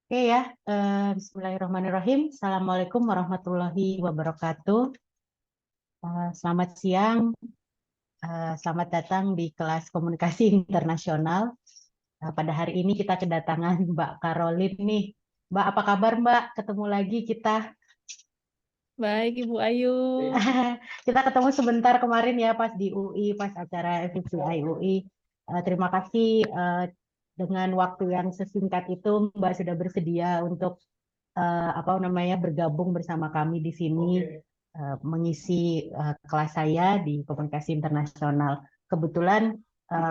Oke ya, Bismillahirrahmanirrahim. Assalamualaikum warahmatullahi wabarakatuh. Selamat siang, selamat datang di kelas komunikasi internasional. Pada hari ini kita kedatangan Mbak Karolin nih. Mbak, apa kabar Mbak? Ketemu lagi kita. Baik, Ibu Ayu. Kita ketemu sebentar kemarin ya pas di UI, pas acara FICI UI. Terima kasih dengan waktu yang sesingkat itu Mbak sudah bersedia untuk bergabung bersama kami di sini mengisi kelas saya di komunikasi internasional. Kebetulan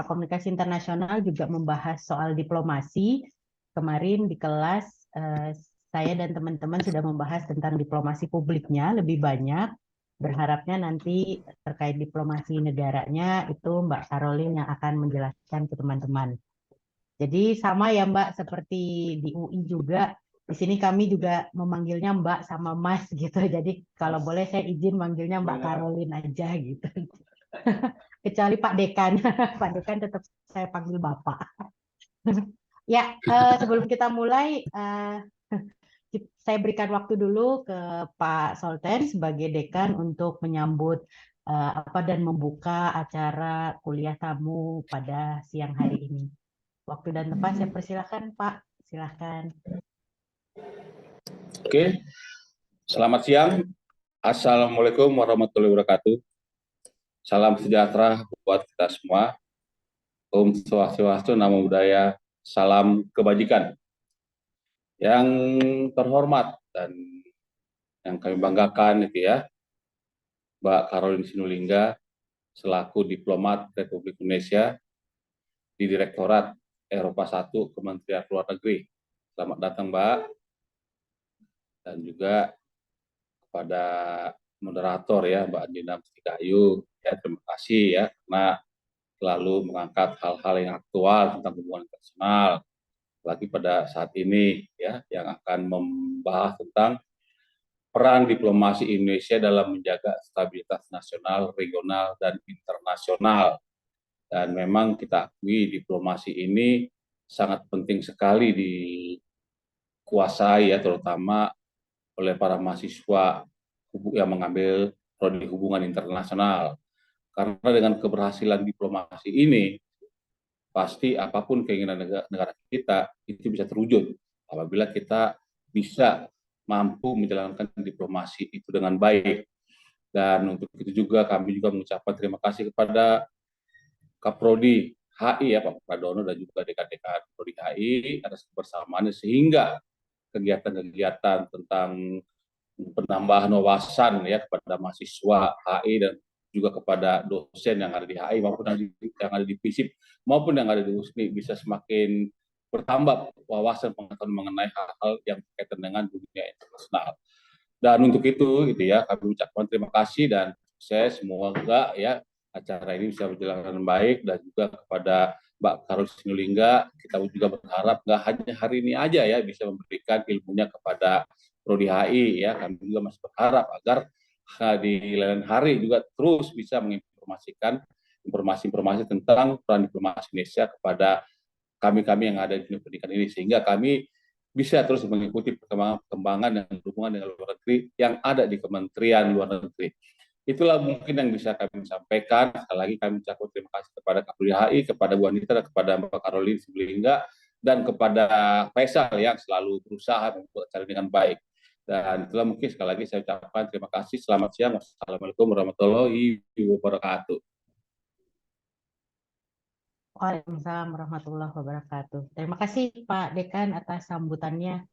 komunikasi internasional juga membahas soal diplomasi. Kemarin di kelas saya dan teman-teman sudah membahas tentang diplomasi publiknya lebih banyak. Berharapnya nanti terkait diplomasi negaranya itu Mbak Karolin yang akan menjelaskan ke teman-teman. Jadi sama ya Mbak, seperti di UI juga, di sini kami juga memanggilnya Mbak sama Mas gitu. Jadi kalau boleh saya izin manggilnya Mbak Karolin aja gitu. Kecuali Pak Dekan, Pak Dekan tetap saya panggil Bapak. Ya, sebelum kita mulai, saya berikan waktu dulu ke Pak Solten sebagai Dekan untuk menyambut dan membuka acara kuliah tamu pada siang hari ini. Waktu dan tempat saya persilahkan, Pak. Silahkan. Oke, selamat siang. Assalamualaikum warahmatullahi wabarakatuh. Salam sejahtera buat kita semua. Om Swastiastu, Namo Buddhaya, salam kebajikan. Yang terhormat dan yang kami banggakan itu ya, Mbak Karolin Sinulinga selaku diplomat Republik Indonesia di Direktorat Eropa 1 Kementerian Luar Negeri. Selamat datang, Mbak. Dan juga kepada moderator ya, Mbak Andina Mustikayu, ya terima kasih ya karena selalu mengangkat hal-hal yang aktual tentang hubungan internasional, lagi pada saat ini ya yang akan membahas tentang peran diplomasi Indonesia dalam menjaga stabilitas nasional, regional, dan internasional. Dan memang kita akui diplomasi ini sangat penting sekali dikuasai ya, terutama oleh para mahasiswa yang mengambil prodi hubungan internasional. Karena dengan keberhasilan diplomasi ini, pasti apapun keinginan negara kita itu bisa terwujud apabila kita bisa mampu menjalankan diplomasi itu dengan baik. Dan untuk itu juga kami juga mengucapkan terima kasih kepada Kaprodi HI ya Pak Pradono dan juga dekan-dekan Prodi HI atas kebersamaannya sehingga kegiatan-kegiatan tentang penambahan wawasan ya kepada mahasiswa HI dan juga kepada dosen yang ada di HI maupun yang ada di FISIP maupun yang ada di USNI bisa semakin bertambah wawasan pengetahuan mengenai hal-hal yang berkaitan dengan dunia internasional. Dan untuk itu ya kami ucapkan terima kasih dan saya semoga ya acara ini bisa berjalan dengan baik, dan juga kepada Mbak Karolin Sinulinga kita juga berharap nggak hanya hari ini aja ya bisa memberikan ilmunya kepada Prodi HI ya, kami juga masih berharap agar di lain hari juga terus bisa menginformasikan informasi-informasi tentang peran diplomasi Indonesia kepada kami-kami yang ada di dunia pendidikan ini, sehingga kami bisa terus mengikuti perkembangan dan hubungan dengan luar negeri yang ada di Kementerian Luar Negeri. Itulah mungkin yang bisa kami sampaikan. Sekali lagi kami ucapkan terima kasih kepada Kapolri HI, kepada Bu Anita, dan kepada Mbak Karolin Sinulinga, dan kepada Faisal yang selalu berusaha membuat acara dengan baik. Dan itulah mungkin sekali lagi saya ucapkan terima kasih. Selamat siang. Wassalamualaikum warahmatullahi wabarakatuh. Waalaikumsalam warahmatullahi wabarakatuh. Terima kasih Pak Dekan atas sambutannya.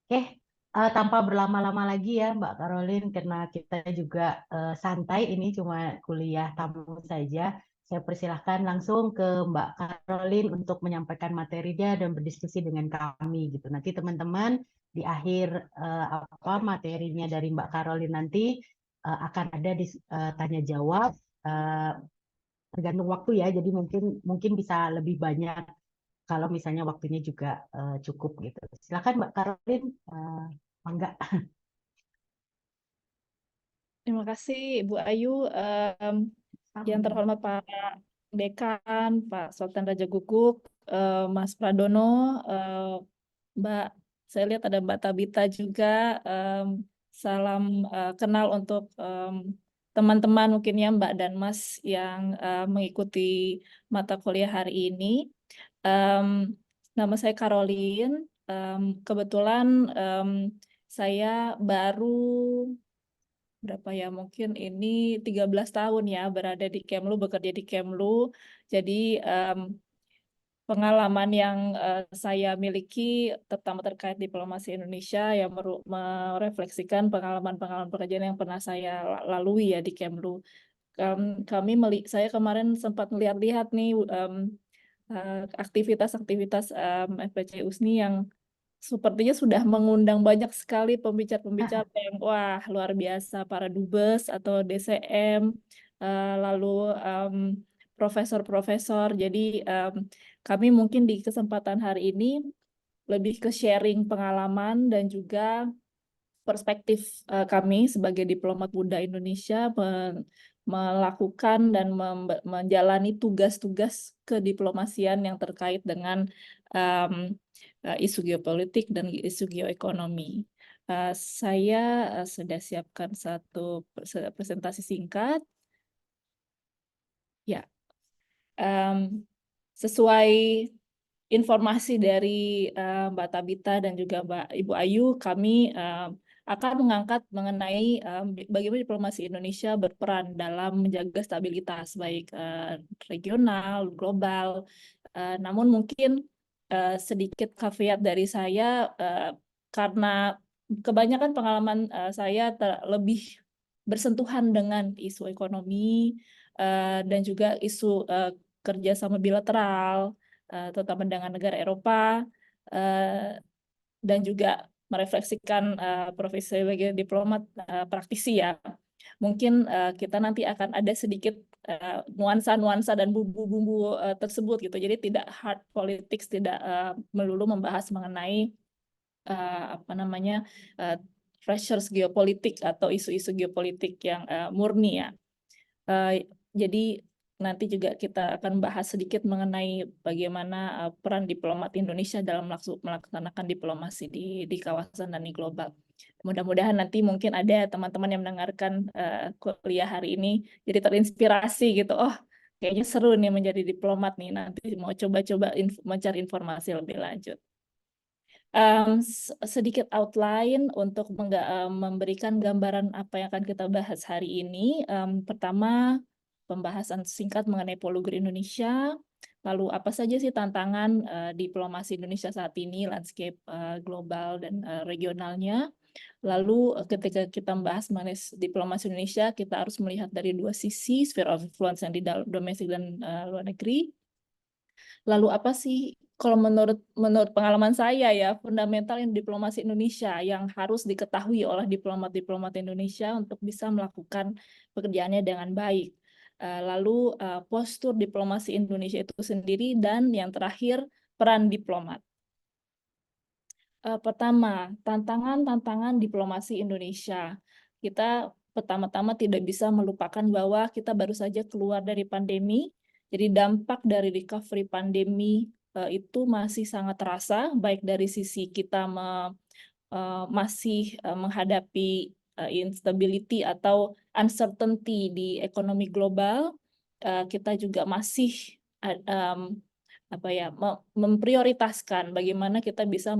Oke, tanpa berlama-lama lagi ya Mbak Karolin, karena kita juga santai, ini cuma kuliah tamu saja. Saya persilahkan langsung ke Mbak Karolin untuk menyampaikan materinya dan berdiskusi dengan kami gitu. Nanti teman-teman di akhir materinya dari Mbak Karolin nanti akan ada tanya jawab. Tergantung waktu ya, jadi mungkin bisa lebih banyak kalau misalnya waktunya juga cukup gitu. Silakan Mbak Karolin, mangga. Terima kasih, Ibu Ayu. Yang terhormat Pak Dekan, Pak Sultan Raja Guguk, Mas Pradono, Mbak Saya lihat ada Mbak Tabita juga. Salam kenal untuk teman-teman mungkin ya Mbak dan Mas yang mengikuti mata kuliah hari ini. Nama saya Caroline. Kebetulan saya baru berapa ya, mungkin ini 13 tahun ya berada di Kemlu, bekerja di Kemlu. Jadi pengalaman yang saya miliki terutama terkait diplomasi Indonesia yang merefleksikan pengalaman-pengalaman pekerjaan yang pernah saya lalui ya di Kemlu. Saya kemarin sempat melihat-lihat nih aktivitas-aktivitas FPC USNI yang sepertinya sudah mengundang banyak sekali pembicara-pembicara yang wah luar biasa, para dubes atau DCM, lalu profesor-profesor. Jadi kami mungkin di kesempatan hari ini lebih ke sharing pengalaman dan juga perspektif kami sebagai diplomat muda Indonesia melakukan dan menjalani tugas-tugas kediplomasian yang terkait dengan isu geopolitik dan isu geoekonomi. Saya sudah siapkan satu presentasi singkat. Ya, sesuai informasi dari Mbak Tabita dan juga Ibu Ayu, kami akan mengangkat mengenai bagaimana diplomasi Indonesia berperan dalam menjaga stabilitas baik regional, global. Namun mungkin sedikit caveat dari saya karena kebanyakan pengalaman saya lebih bersentuhan dengan isu ekonomi dan juga isu kerjasama bilateral, terutama dengan negara Eropa, dan juga merefleksikan profesi sebagai diplomat praktisi ya. Mungkin kita nanti akan ada sedikit nuansa-nuansa dan bumbu-bumbu tersebut gitu. Jadi tidak hard politics, tidak melulu membahas mengenai pressures geopolitik atau isu-isu geopolitik yang murni ya. Jadi nanti juga kita akan bahas sedikit mengenai bagaimana peran diplomat Indonesia dalam melaksanakan diplomasi di kawasan dan di global. Mudah-mudahan nanti mungkin ada teman-teman yang mendengarkan kuliah hari ini jadi terinspirasi gitu. Oh, kayaknya seru nih menjadi diplomat nih. Nanti mau coba-coba mencari informasi lebih lanjut. Sedikit outline untuk memberikan gambaran apa yang akan kita bahas hari ini. Pertama, pembahasan singkat mengenai Polugr Indonesia, lalu apa saja sih tantangan diplomasi Indonesia saat ini, landscape global dan regionalnya. Lalu ketika kita membahas mengenai diplomasi Indonesia, kita harus melihat dari dua sisi, sphere of influence yang di dalam domestik dan luar negeri. Lalu apa sih kalau menurut pengalaman saya ya fundamental yang diplomasi Indonesia yang harus diketahui oleh diplomat-diplomat Indonesia untuk bisa melakukan pekerjaannya dengan baik. Lalu postur diplomasi Indonesia itu sendiri dan yang terakhir peran diplomat. Pertama, tantangan-tantangan diplomasi Indonesia. Kita pertama-tama tidak bisa melupakan bahwa kita baru saja keluar dari pandemi. Jadi dampak dari recovery pandemi itu masih sangat terasa, baik dari sisi kita masih menghadapi instability atau uncertainty di ekonomi global, kita juga masih memprioritaskan bagaimana kita bisa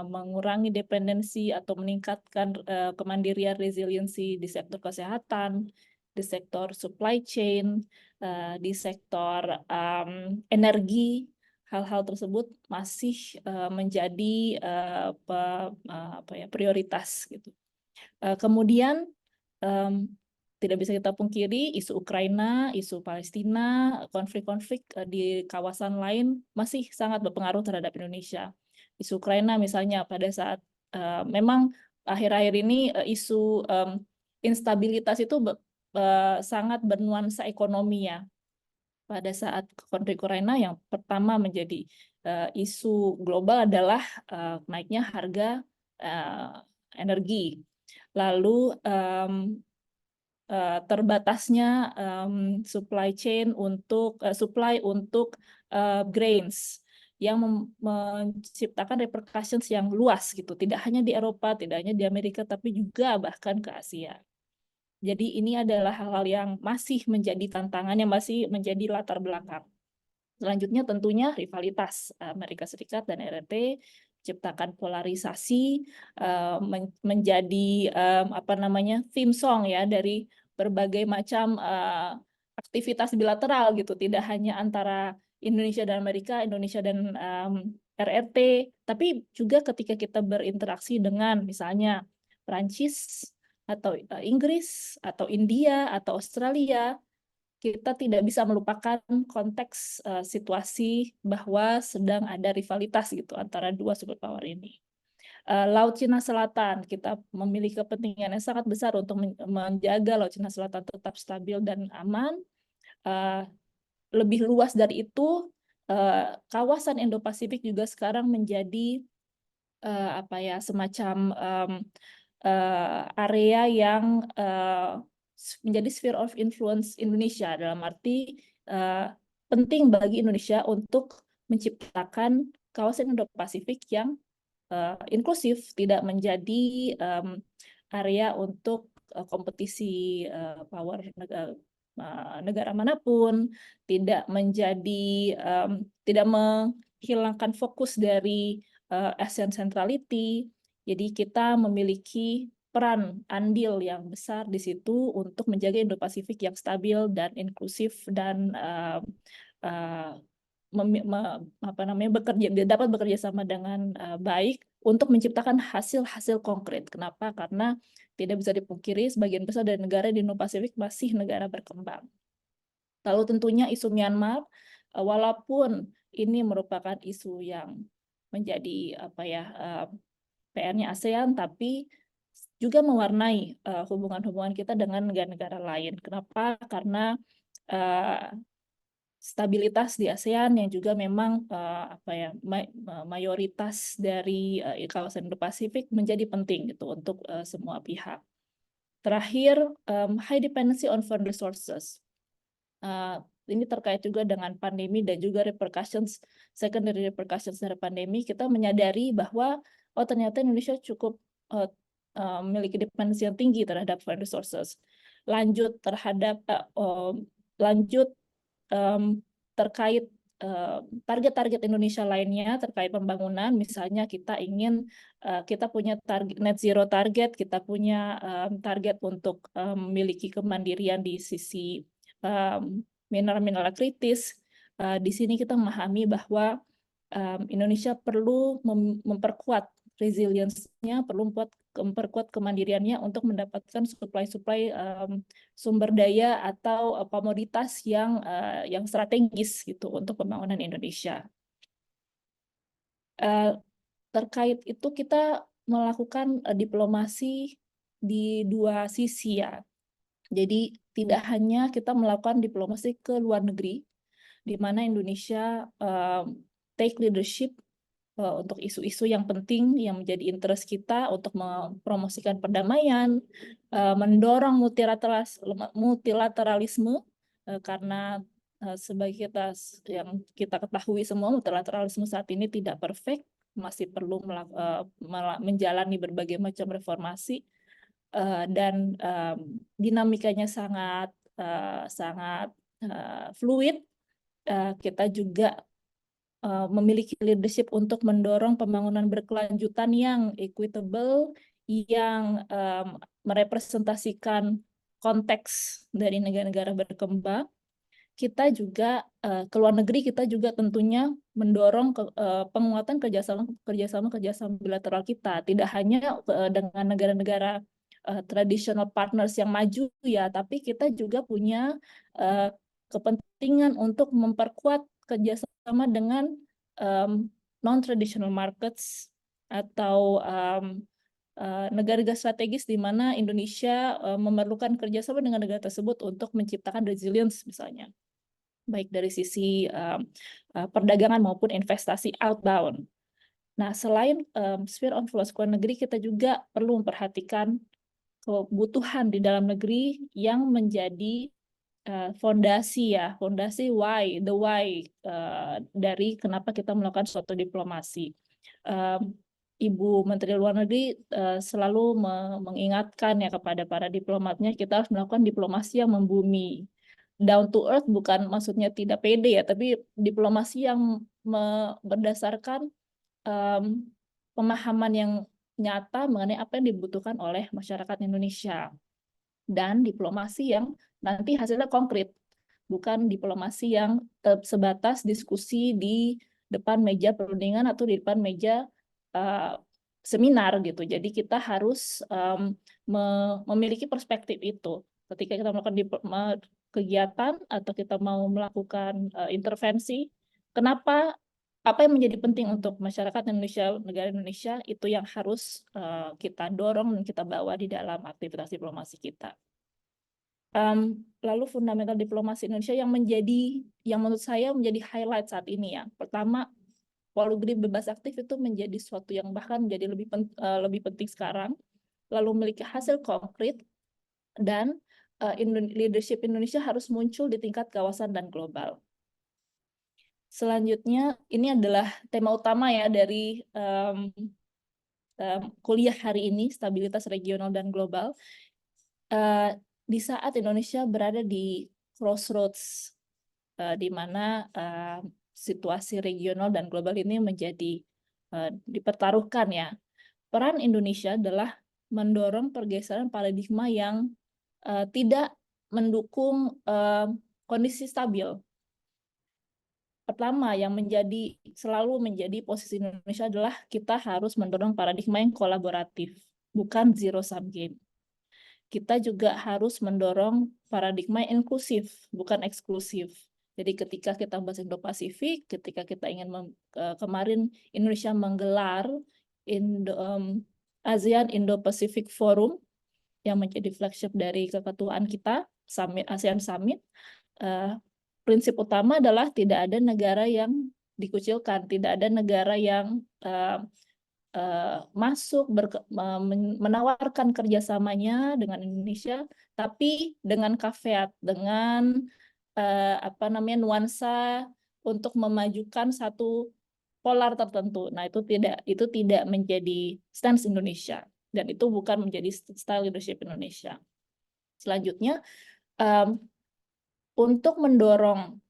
mengurangi dependensi atau meningkatkan kemandirian resiliensi di sektor kesehatan, di sektor supply chain, di sektor energi. Hal-hal tersebut masih menjadi prioritas gitu. Kemudian tidak bisa kita pungkiri isu Ukraina, isu Palestina, konflik-konflik di kawasan lain masih sangat berpengaruh terhadap Indonesia. Isu Ukraina misalnya pada saat memang akhir-akhir ini isu instabilitas itu sangat bernuansa ekonomi ya. Pada saat konflik Ukraina yang pertama menjadi isu global adalah naiknya harga energi. Lalu terbatasnya supply chain untuk grains yang menciptakan repercussions yang luas gitu, tidak hanya di Eropa, tidak hanya di Amerika, tapi juga bahkan ke Asia. Jadi ini adalah hal-hal yang masih menjadi tantangan, yang masih menjadi latar belakang. Selanjutnya tentunya rivalitas Amerika Serikat dan RRT, ciptakan polarisasi, menjadi apa namanya theme song ya dari berbagai macam aktivitas bilateral gitu, tidak hanya antara Indonesia dan Amerika, Indonesia dan RRT, tapi juga ketika kita berinteraksi dengan misalnya Prancis atau Inggris atau India atau Australia, kita tidak bisa melupakan konteks situasi bahwa sedang ada rivalitas gitu antara dua superpower ini. Laut Cina Selatan, kita memiliki kepentingan yang sangat besar untuk menjaga Laut Cina Selatan tetap stabil dan aman. Lebih luas dari itu, kawasan Indo-Pasifik juga sekarang menjadi apa ya, semacam area yang menjadi sphere of influence Indonesia, dalam arti penting bagi Indonesia untuk menciptakan kawasan Indo-Pasifik yang inklusif, tidak menjadi area untuk kompetisi power negara manapun, tidak menjadi tidak menghilangkan fokus dari ASEAN centrality. Jadi kita memiliki peran andil yang besar di situ untuk menjaga Indo-Pasifik yang stabil dan inklusif dan dapat bekerja sama dengan baik untuk menciptakan hasil-hasil konkret. Kenapa? Karena tidak bisa dipungkiri sebagian besar dari negara di Indo-Pasifik masih negara berkembang. Lalu tentunya isu Myanmar, walaupun ini merupakan isu yang menjadi apa ya PR-nya ASEAN, tapi juga mewarnai hubungan-hubungan kita dengan negara-negara lain. Kenapa? Karena stabilitas di ASEAN yang juga memang apa ya mayoritas dari kawasan Indo-Pasifik menjadi penting gitu untuk semua pihak. Terakhir, high dependency on foreign resources. Ini terkait juga dengan pandemi dan juga repercussions, secondary repercussions dari pandemi. Kita menyadari bahwa ternyata Indonesia cukup memiliki dependensi yang tinggi terhadap foreign resources. Lanjut terkait target-target Indonesia lainnya terkait pembangunan, misalnya kita ingin kita punya target net zero target, kita punya target untuk memiliki kemandirian di sisi mineral-mineral kritis. Di sini kita memahami bahwa Indonesia perlu memperkuat resilience-nya, perlu memperkuat kemandiriannya untuk mendapatkan supply-supply sumber daya atau komoditas yang strategis gitu untuk pembangunan Indonesia. Terkait itu kita melakukan diplomasi di dua sisi ya. Jadi tidak hanya kita melakukan diplomasi ke luar negeri, di mana Indonesia take leadership untuk isu-isu yang penting yang menjadi interest kita untuk mempromosikan perdamaian, mendorong multilateralisme, karena sebagai yang kita ketahui semua, multilateralisme saat ini tidak perfect, masih perlu menjalani berbagai macam reformasi, dan dinamikanya sangat fluid. Kita juga memiliki leadership untuk mendorong pembangunan berkelanjutan yang equitable, yang merepresentasikan konteks dari negara-negara berkembang. Kita juga ke luar negeri, kita juga tentunya mendorong penguatan kerjasama bilateral kita, tidak hanya dengan negara-negara traditional partners yang maju ya, tapi kita juga punya kepentingan untuk memperkuat kerjasama dengan non-traditional markets atau negara-negara strategis di mana Indonesia memerlukan kerjasama dengan negara tersebut untuk menciptakan resilience misalnya, baik dari sisi perdagangan maupun investasi outbound. Nah, selain sphere of influence luar negeri, kita juga perlu memperhatikan kebutuhan di dalam negeri yang menjadi fondasi ya, fondasi why, the why dari kenapa kita melakukan suatu diplomasi. Ibu Menteri Luar Negeri selalu mengingatkan ya kepada para diplomatnya, kita harus melakukan diplomasi yang membumi. Down to earth bukan maksudnya tidak pede ya, tapi diplomasi yang berdasarkan pemahaman yang nyata mengenai apa yang dibutuhkan oleh masyarakat Indonesia. Dan diplomasi yang nanti hasilnya konkret, bukan diplomasi yang sebatas diskusi di depan meja perundingan atau di depan meja seminar gitu. Jadi kita harus memiliki perspektif itu. Ketika kita melakukan kegiatan atau kita mau melakukan intervensi, kenapa, apa yang menjadi penting untuk masyarakat Indonesia, negara Indonesia, itu yang harus kita dorong dan kita bawa di dalam aktivitas diplomasi kita. Lalu fundamental diplomasi Indonesia yang menurut saya menjadi highlight saat ini ya. Pertama, luar negeri bebas aktif itu menjadi sesuatu yang bahkan menjadi lebih penting sekarang. Lalu memiliki hasil konkret dan leadership Indonesia harus muncul di tingkat kawasan dan global. Selanjutnya, ini adalah tema utama ya dari kuliah hari ini, stabilitas regional dan global. Di saat Indonesia berada di crossroads, di mana situasi regional dan global ini menjadi dipertaruhkan ya. Peran Indonesia adalah mendorong pergeseran paradigma yang tidak mendukung kondisi stabil. Pertama, yang selalu menjadi posisi Indonesia adalah kita harus mendorong paradigma yang kolaboratif, bukan zero sum game. Kita juga harus mendorong paradigma inklusif, bukan eksklusif. Jadi ketika kita bahas Indo-Pasifik, ketika kita ingin kemarin Indonesia menggelar ASEAN Indo-Pacific Forum yang menjadi flagship dari keketuaan kita, ASEAN Summit, prinsip utama adalah tidak ada negara yang dikucilkan, tidak ada negara yang masuk menawarkan kerjasamanya dengan Indonesia, tapi dengan caveat, dengan nuansa untuk memajukan satu polar tertentu. Nah, itu tidak menjadi stance Indonesia dan itu bukan menjadi style leadership Indonesia. Selanjutnya, untuk mendorong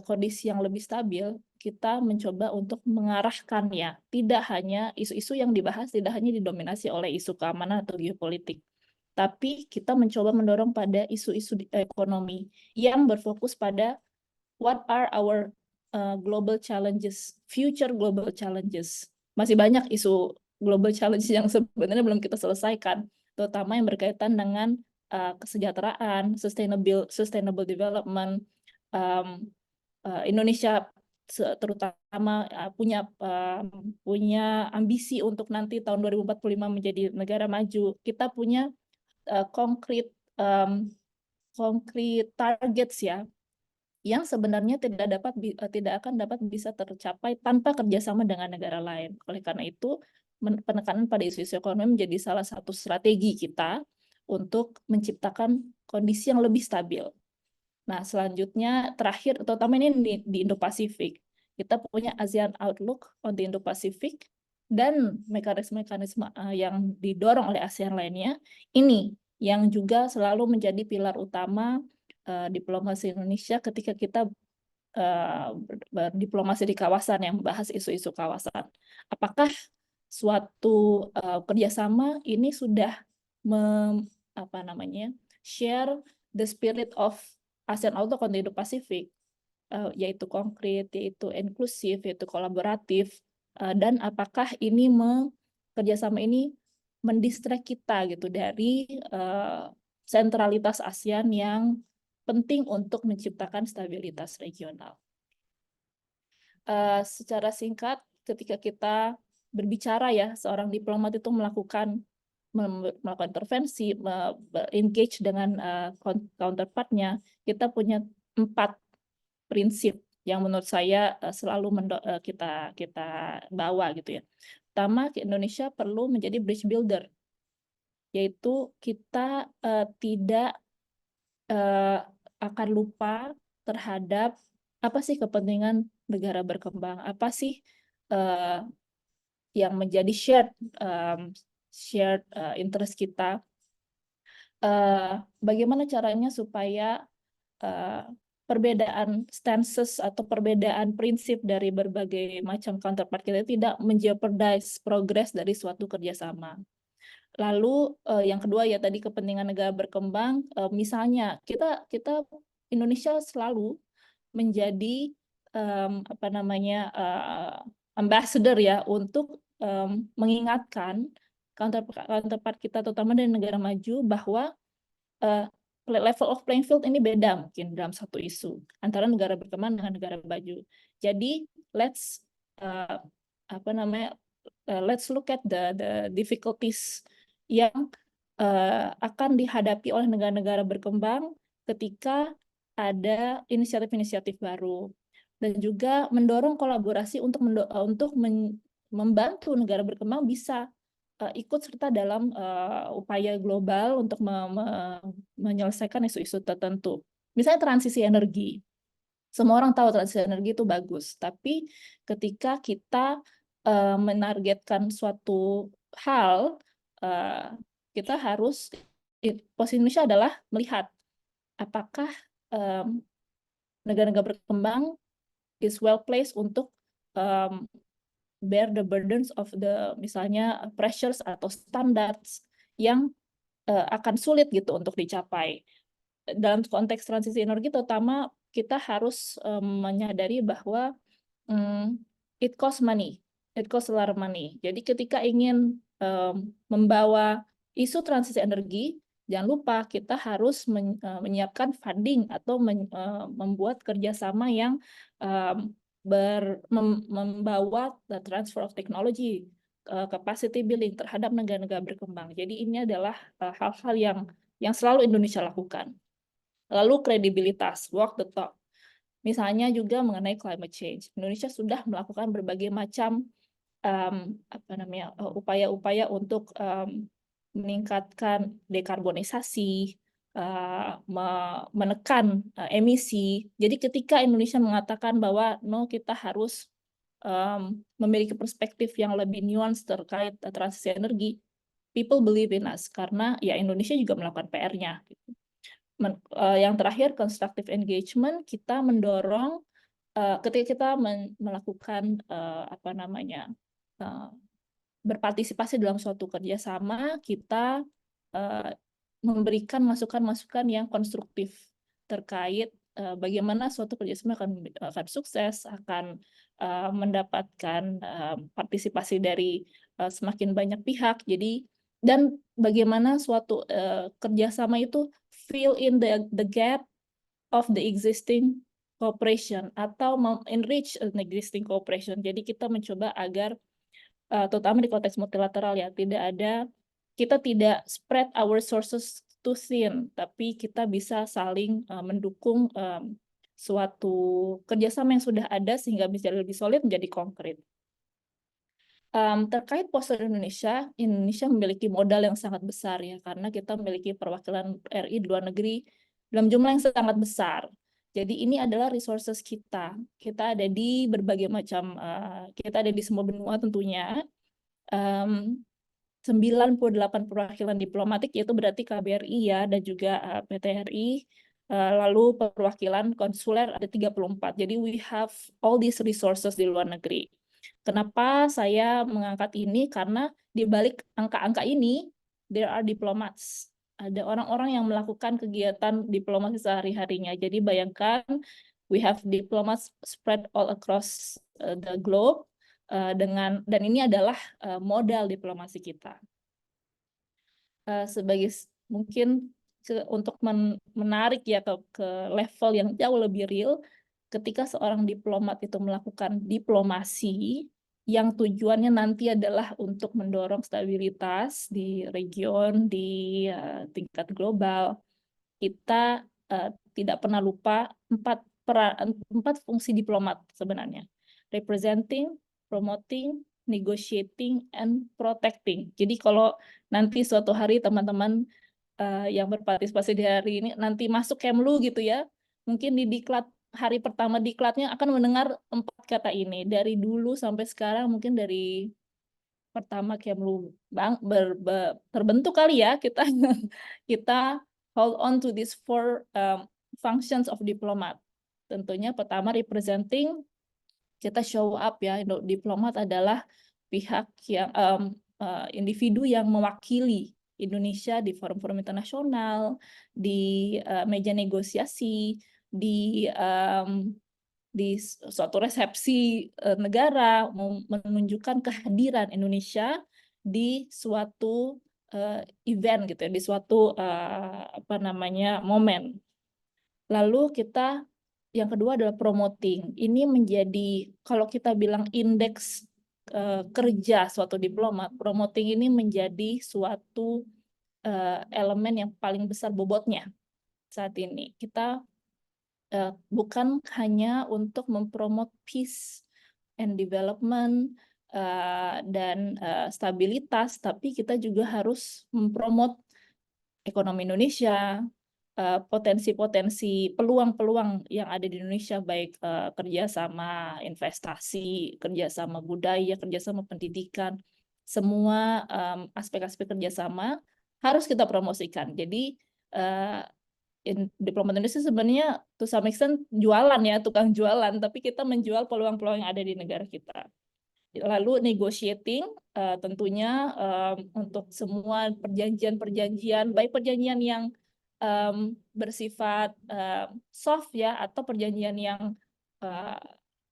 kondisi yang lebih stabil, kita mencoba untuk mengarahkan ya, tidak hanya isu-isu yang dibahas tidak hanya didominasi oleh isu keamanan atau geopolitik, tapi kita mencoba mendorong pada isu-isu ekonomi yang berfokus pada what are our global challenges, future global challenges. Masih banyak isu global challenges yang sebenarnya belum kita selesaikan, terutama yang berkaitan dengan kesejahteraan, sustainable development. Indonesia terutama punya ambisi untuk nanti tahun 2045 menjadi negara maju. Kita punya konkret targets ya, yang sebenarnya tidak akan dapat bisa tercapai tanpa kerjasama dengan negara lain. Oleh karena itu, penekanan pada isu-isu ekonomi menjadi salah satu strategi kita untuk menciptakan kondisi yang lebih stabil. Nah, selanjutnya terakhir, terutama ini di Indo-Pasifik, kita punya ASEAN Outlook on the Indo-Pacific dan mekanisme-mekanisme yang didorong oleh ASEAN lainnya, ini yang juga selalu menjadi pilar utama diplomasi Indonesia ketika kita berdiplomasi di kawasan yang membahas isu-isu kawasan. Apakah suatu kerjasama ini sudah share the spirit of ASEAN Outlook on the Indo-Pacific, yaitu konkret, yaitu inklusif, yaitu kolaboratif, dan apakah ini kerjasama ini mendistract kita gitu dari sentralitas ASEAN yang penting untuk menciptakan stabilitas regional. Secara singkat, ketika kita berbicara ya, seorang diplomat itu melakukan intervensi, engage dengan counterpartnya, kita punya 4 prinsip yang menurut saya selalu kita bawa gitu ya. Pertama, Indonesia perlu menjadi bridge builder, yaitu kita tidak akan lupa terhadap apa sih kepentingan negara berkembang, apa sih yang menjadi shared interest kita. Bagaimana caranya supaya perbedaan stances atau perbedaan prinsip dari berbagai macam counterpart kita tidak menjeopardize progres dari suatu kerjasama. Lalu yang kedua ya tadi kepentingan negara berkembang, misalnya kita Indonesia selalu menjadi ambassador ya untuk mengingatkan counterpart kita terutama dari negara maju bahwa level of playing field ini beda mungkin dalam satu isu antara negara berkembang dengan negara maju. Jadi let's let's look at the difficulties yang akan dihadapi oleh negara-negara berkembang ketika ada inisiatif-inisiatif baru, dan juga mendorong kolaborasi untuk membantu negara berkembang bisa ikut serta dalam upaya global untuk menyelesaikan isu-isu tertentu. Misalnya transisi energi. Semua orang tahu transisi energi itu bagus, tapi ketika kita menargetkan suatu hal, kita harus, posisi Indonesia adalah melihat apakah negara-negara berkembang is well placed untuk bear the burdens of the misalnya pressures atau standards yang akan sulit gitu untuk dicapai. Dalam konteks transisi energi terutama kita harus menyadari bahwa it costs money, it costs a lot of money. Jadi ketika ingin membawa isu transisi energi, jangan lupa kita harus menyiapkan funding atau membuat kerjasama yang membawa the transfer of technology, capacity building terhadap negara-negara berkembang. Jadi ini adalah hal-hal yang selalu Indonesia lakukan. Lalu kredibilitas, walk the talk. Misalnya juga mengenai climate change. Indonesia sudah melakukan berbagai macam upaya-upaya untuk meningkatkan dekarbonisasi, menekan emisi. Jadi ketika Indonesia mengatakan bahwa kita harus memiliki perspektif yang lebih nuanced terkait transisi energi, people believe in us karena ya Indonesia juga melakukan PR-nya. Yang terakhir constructive engagement, kita mendorong ketika kita melakukan berpartisipasi dalam suatu kerjasama, kita memberikan masukan-masukan yang konstruktif terkait bagaimana suatu kerjasama akan sukses, akan mendapatkan partisipasi dari semakin banyak pihak. Jadi dan bagaimana suatu kerjasama itu fill in the gap of the existing cooperation atau enrich an existing cooperation. Jadi kita mencoba agar terutama di konteks multilateral ya kita tidak spread our sources too thin, tapi kita bisa saling mendukung suatu kerjasama yang sudah ada sehingga bisa lebih solid menjadi konkret. Terkait postur Indonesia memiliki modal yang sangat besar ya, karena kita memiliki perwakilan RI di luar negeri dalam jumlah yang sangat besar. Jadi ini adalah resources kita. Kita ada di berbagai macam, kita ada di semua benua tentunya. 98 perwakilan diplomatik, yaitu berarti KBRI ya, dan juga PTRI. Lalu perwakilan konsuler ada 34. Jadi we have all these resources di luar negeri. Kenapa saya mengangkat ini? Karena di balik angka-angka ini, there are diplomats. Ada orang-orang yang melakukan kegiatan diplomasi sehari-harinya. Jadi bayangkan, we have diplomats spread all across the globe, dan ini adalah modal diplomasi kita. Sebagai mungkin untuk menarik ya ke level yang jauh lebih real, ketika seorang diplomat itu melakukan diplomasi yang tujuannya nanti adalah untuk mendorong stabilitas di region, di tingkat global, kita tidak pernah lupa empat fungsi diplomat sebenarnya: representing, promoting, negotiating, and protecting. Jadi kalau nanti suatu hari teman-teman yang berpartisipasi di hari ini nanti masuk Kemlu gitu ya, mungkin di diklat hari pertama diklatnya akan mendengar 4 kata ini. Dari dulu sampai sekarang mungkin dari pertama Kemlu terbentuk kali ya, kita kita hold on to these 4 functions of diplomat. Tentunya pertama representing, kita show up ya, diplomat adalah pihak yang individu yang mewakili Indonesia di forum-forum internasional, di meja negosiasi, di suatu resepsi negara, menunjukkan kehadiran Indonesia di suatu event gitu ya, di suatu momen. Lalu kita yang kedua adalah promoting. Ini menjadi, kalau kita bilang indeks kerja suatu diplomat, promoting ini menjadi suatu elemen yang paling besar bobotnya saat ini. Kita bukan hanya untuk mempromot peace and development dan stabilitas, tapi kita juga harus mempromot ekonomi Indonesia, potensi-potensi peluang-peluang yang ada di Indonesia, baik kerjasama investasi, kerjasama budaya, kerjasama pendidikan, semua aspek-aspek kerjasama harus kita promosikan. Jadi diplomat Indonesia sebenarnya to some extent jualan ya, tukang jualan, tapi kita menjual peluang-peluang yang ada di negara kita. Lalu negotiating, tentunya untuk semua perjanjian-perjanjian, baik perjanjian yang bersifat soft ya, atau perjanjian yang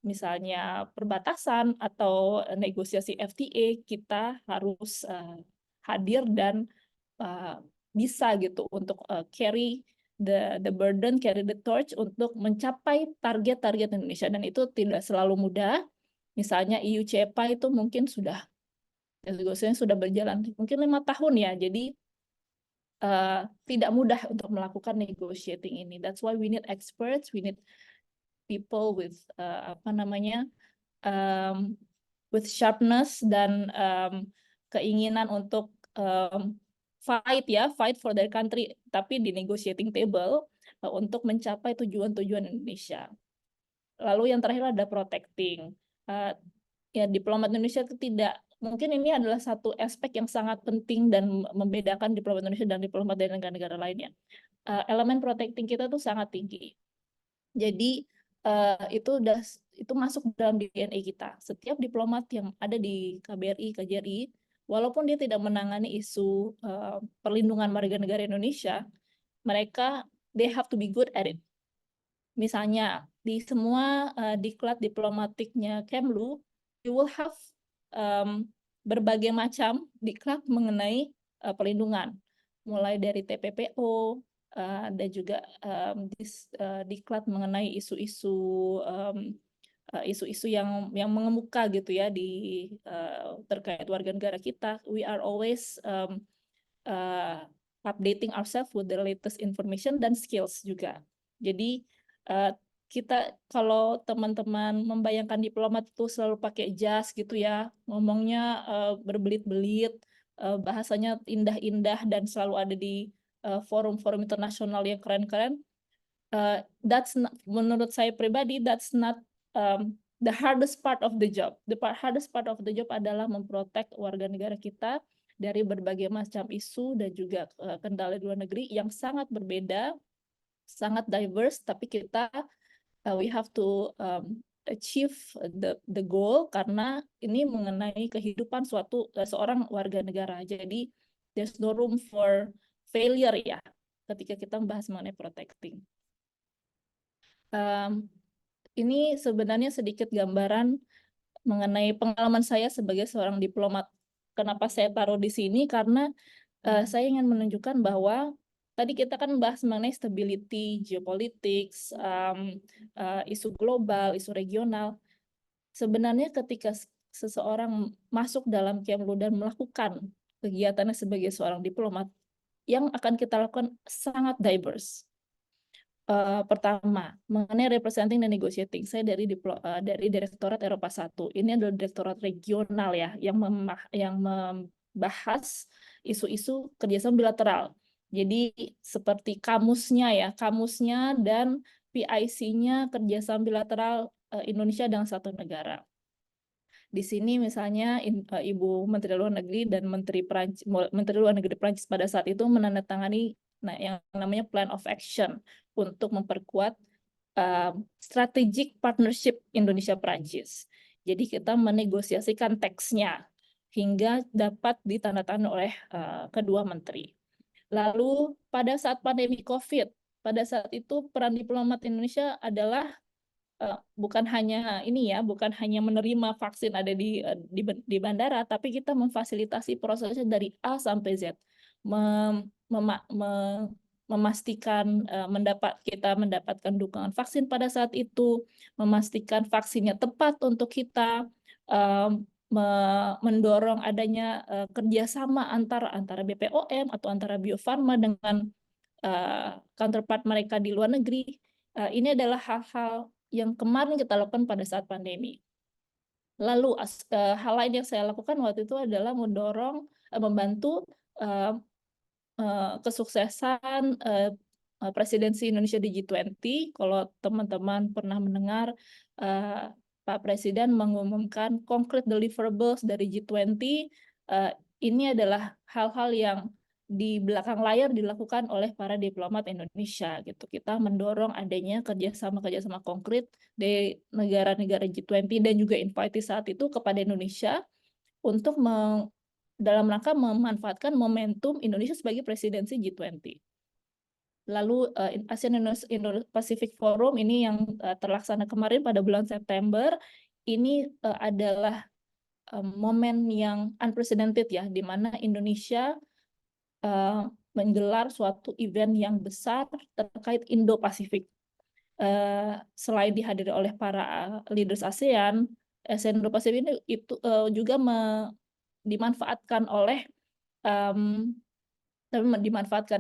misalnya perbatasan atau negosiasi FTA, kita harus hadir dan bisa gitu untuk carry the burden, carry the torch untuk mencapai target-target Indonesia, dan itu tidak selalu mudah. Misalnya EU CEPA itu mungkin sudah negosiasinya sudah berjalan mungkin 5 tahun ya, jadi tidak mudah untuk melakukan negotiating ini. That's why we need experts, we need people with with sharpness dan keinginan untuk fight for their country, tapi di negotiating table untuk mencapai tujuan-tujuan Indonesia. Lalu yang terakhir ada protecting. Ya, diplomat Indonesia itu tidak, mungkin ini adalah satu aspek yang sangat penting dan membedakan diplomat Indonesia dan diplomat dari negara-negara lainnya. Elemen protecting kita tuh sangat tinggi. Jadi itu masuk dalam DNA kita. Setiap diplomat yang ada di KBRI, KJRI, walaupun dia tidak menangani isu perlindungan warga negara Indonesia, mereka they have to be good at it. Misalnya di semua diklat diplomatiknya Kemlu, you will have berbagai macam diklat mengenai perlindungan, mulai dari TPPO, dan juga diklat mengenai isu-isu yang mengemuka gitu ya di terkait warga negara kita. We are always updating ourselves with the latest information dan skills juga. Jadi kita, kalau teman-teman membayangkan diplomat itu selalu pakai jas gitu ya, ngomongnya berbelit-belit, bahasanya indah-indah dan selalu ada di forum-forum internasional yang keren-keren, that's not, menurut saya pribadi, that's not the hardest part of the job. The hardest part of the job adalah memprotek warga negara kita dari berbagai macam isu dan juga kendala di luar negeri yang sangat berbeda, sangat diverse, tapi kita we have to achieve the goal, karena ini mengenai kehidupan seorang warga negara. Jadi there's no room for failure ya ketika kita membahas mengenai protecting. Ini sebenarnya sedikit gambaran mengenai pengalaman saya sebagai seorang diplomat. Kenapa saya taruh di sini? Karena saya ingin menunjukkan bahwa tadi kita kan membahas mengenai stability, geopolitics, isu global, isu regional. Sebenarnya ketika seseorang masuk dalam Kemlu dan melakukan kegiatannya sebagai seorang diplomat, yang akan kita lakukan sangat diverse. Pertama, mengenai representing dan negotiating, saya dari Direktorat Eropa 1. Ini adalah direktorat regional ya, yang membahas isu-isu kerjasama bilateral. Jadi seperti kamusnya dan PIC-nya kerjasama bilateral Indonesia dengan satu negara. Di sini misalnya Ibu Menteri Luar Negeri dan Menteri Luar Negeri Prancis pada saat itu menandatangani yang namanya Plan of Action untuk memperkuat strategic partnership Indonesia-Prancis. Jadi kita menegosiasikan teksnya hingga dapat ditandatangani oleh kedua menteri. Lalu pada saat pandemi COVID, pada saat itu peran diplomat Indonesia adalah bukan hanya menerima vaksin ada di bandara, tapi kita memfasilitasi prosesnya dari A sampai Z, memastikan kita mendapatkan dukungan vaksin pada saat itu, memastikan vaksinnya tepat untuk kita, mendorong adanya kerjasama antara BPOM atau antara Bio Farma dengan counterpart mereka di luar negeri. Ini adalah hal-hal yang kemarin kita lakukan pada saat pandemi. Lalu hal lain yang saya lakukan waktu itu adalah membantu kesuksesan presidensi Indonesia di G20. Kalau teman-teman pernah mendengar Pak Presiden mengumumkan concrete deliverables dari G20, ini adalah hal-hal yang di belakang layar dilakukan oleh para diplomat Indonesia gitu. Kita mendorong adanya kerjasama konkret dari negara-negara G20 dan juga invite saat itu kepada Indonesia untuk dalam rangka memanfaatkan momentum Indonesia sebagai presidensi G20. Lalu ASEAN Indo-Pacific Forum ini yang terlaksana kemarin pada bulan September, ini adalah momen yang unprecedented ya, di mana Indonesia menggelar suatu event yang besar terkait Indo-Pasifik. Selain dihadiri oleh para leaders ASEAN Indo-Pasifik ini itu juga dimanfaatkan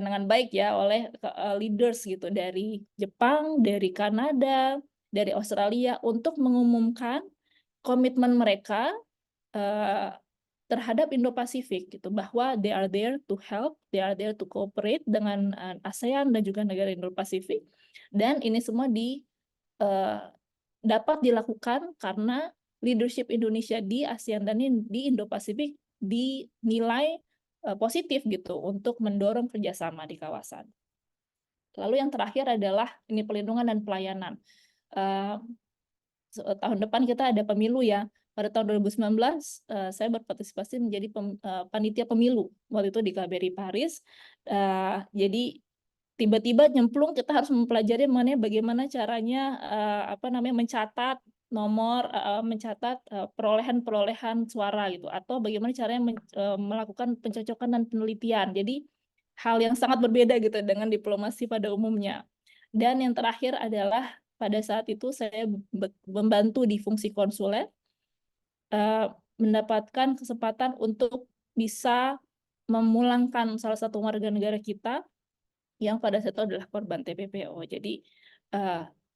dengan baik ya oleh leaders gitu dari Jepang, dari Kanada, dari Australia untuk mengumumkan komitmen mereka terhadap Indo-Pasifik gitu, bahwa they are there to help, they are there to cooperate dengan ASEAN dan juga negara Indo-Pasifik, dan ini semua dapat dilakukan karena leadership Indonesia di ASEAN dan di Indo-Pasifik dinilai positif gitu untuk mendorong kerjasama di kawasan. Lalu yang terakhir adalah ini pelindungan dan pelayanan. Tahun depan kita ada pemilu ya. Pada tahun 2019 saya berpartisipasi menjadi panitia pemilu waktu itu di KBRI Paris. Jadi tiba-tiba nyemplung kita harus mempelajari mengenai bagaimana caranya mencatat nomor, mencatat perolehan suara gitu, atau bagaimana caranya melakukan pencocokan dan penelitian. Jadi hal yang sangat berbeda gitu dengan diplomasi pada umumnya. Dan yang terakhir adalah pada saat itu saya membantu di fungsi konsuler, mendapatkan kesempatan untuk bisa memulangkan salah satu warga negara kita yang pada saat itu adalah korban TPPO. Jadi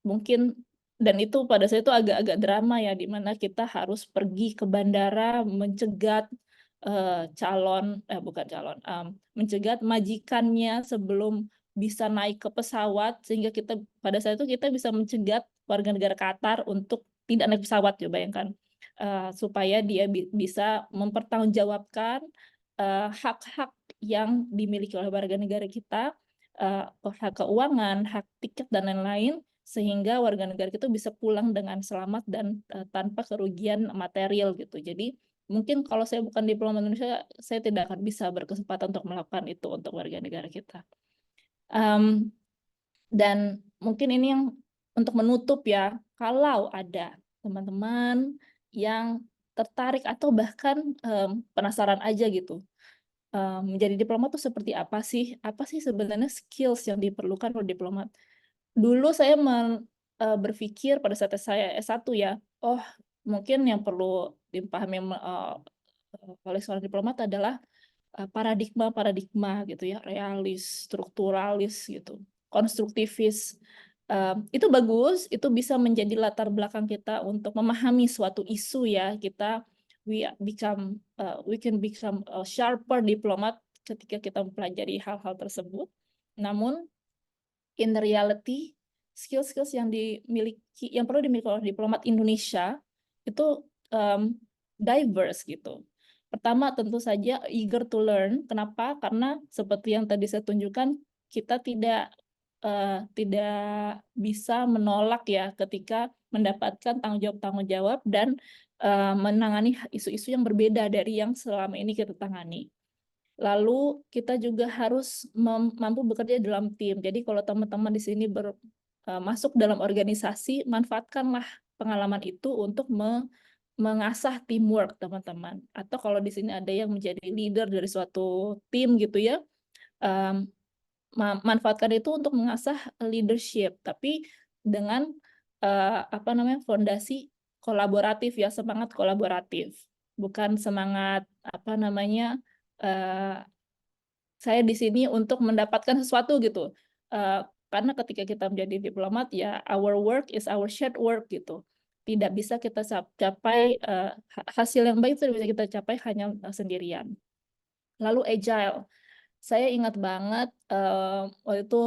mungkin, dan itu pada saat itu agak-agak drama ya, di mana kita harus pergi ke bandara mencegat mencegat majikannya sebelum bisa naik ke pesawat, sehingga pada saat itu kita bisa mencegat warga negara Qatar untuk tidak naik pesawat, ya bayangkan, supaya dia bisa mempertanggungjawabkan hak-hak yang dimiliki oleh warga negara kita, hak keuangan, hak tiket dan lain-lain, sehingga warga negara kita bisa pulang dengan selamat dan tanpa kerugian material gitu. Jadi mungkin kalau saya bukan diplomat Indonesia, saya tidak akan bisa berkesempatan untuk melakukan itu untuk warga negara kita. Dan mungkin ini yang untuk menutup ya, kalau ada teman-teman yang tertarik atau bahkan penasaran aja gitu, menjadi diplomat itu seperti apa sih? Apa sih sebenarnya skills yang diperlukan oleh diplomat? Dulu saya berpikir pada saat saya S1 ya, mungkin yang perlu dipahami oleh seorang diplomat adalah paradigma gitu ya, realis, strukturalis gitu, konstruktivis. Itu bagus, itu bisa menjadi latar belakang kita untuk memahami suatu isu ya. We can become a sharper diplomat ketika kita mempelajari hal-hal tersebut. Namun in reality, skill-skills yang perlu dimiliki oleh diplomat Indonesia itu diverse gitu. Pertama, tentu saja eager to learn. Kenapa? Karena seperti yang tadi saya tunjukkan, kita tidak bisa menolak ya ketika mendapatkan tanggung jawab dan menangani isu-isu yang berbeda dari yang selama ini kita tangani. Lalu kita juga harus mampu bekerja dalam tim. Jadi kalau teman-teman di sini masuk dalam organisasi, manfaatkanlah pengalaman itu untuk mengasah teamwork teman-teman. Atau kalau di sini ada yang menjadi leader dari suatu tim gitu ya, manfaatkan itu untuk mengasah leadership, tapi dengan fondasi kolaboratif ya, semangat kolaboratif, bukan semangat saya di sini untuk mendapatkan sesuatu gitu. Karena ketika kita menjadi diplomat ya, our work is our shared work gitu. Tidak bisa kita capai hasil yang baik itu bisa kita capai hanya sendirian. Lalu agile. Saya ingat banget waktu itu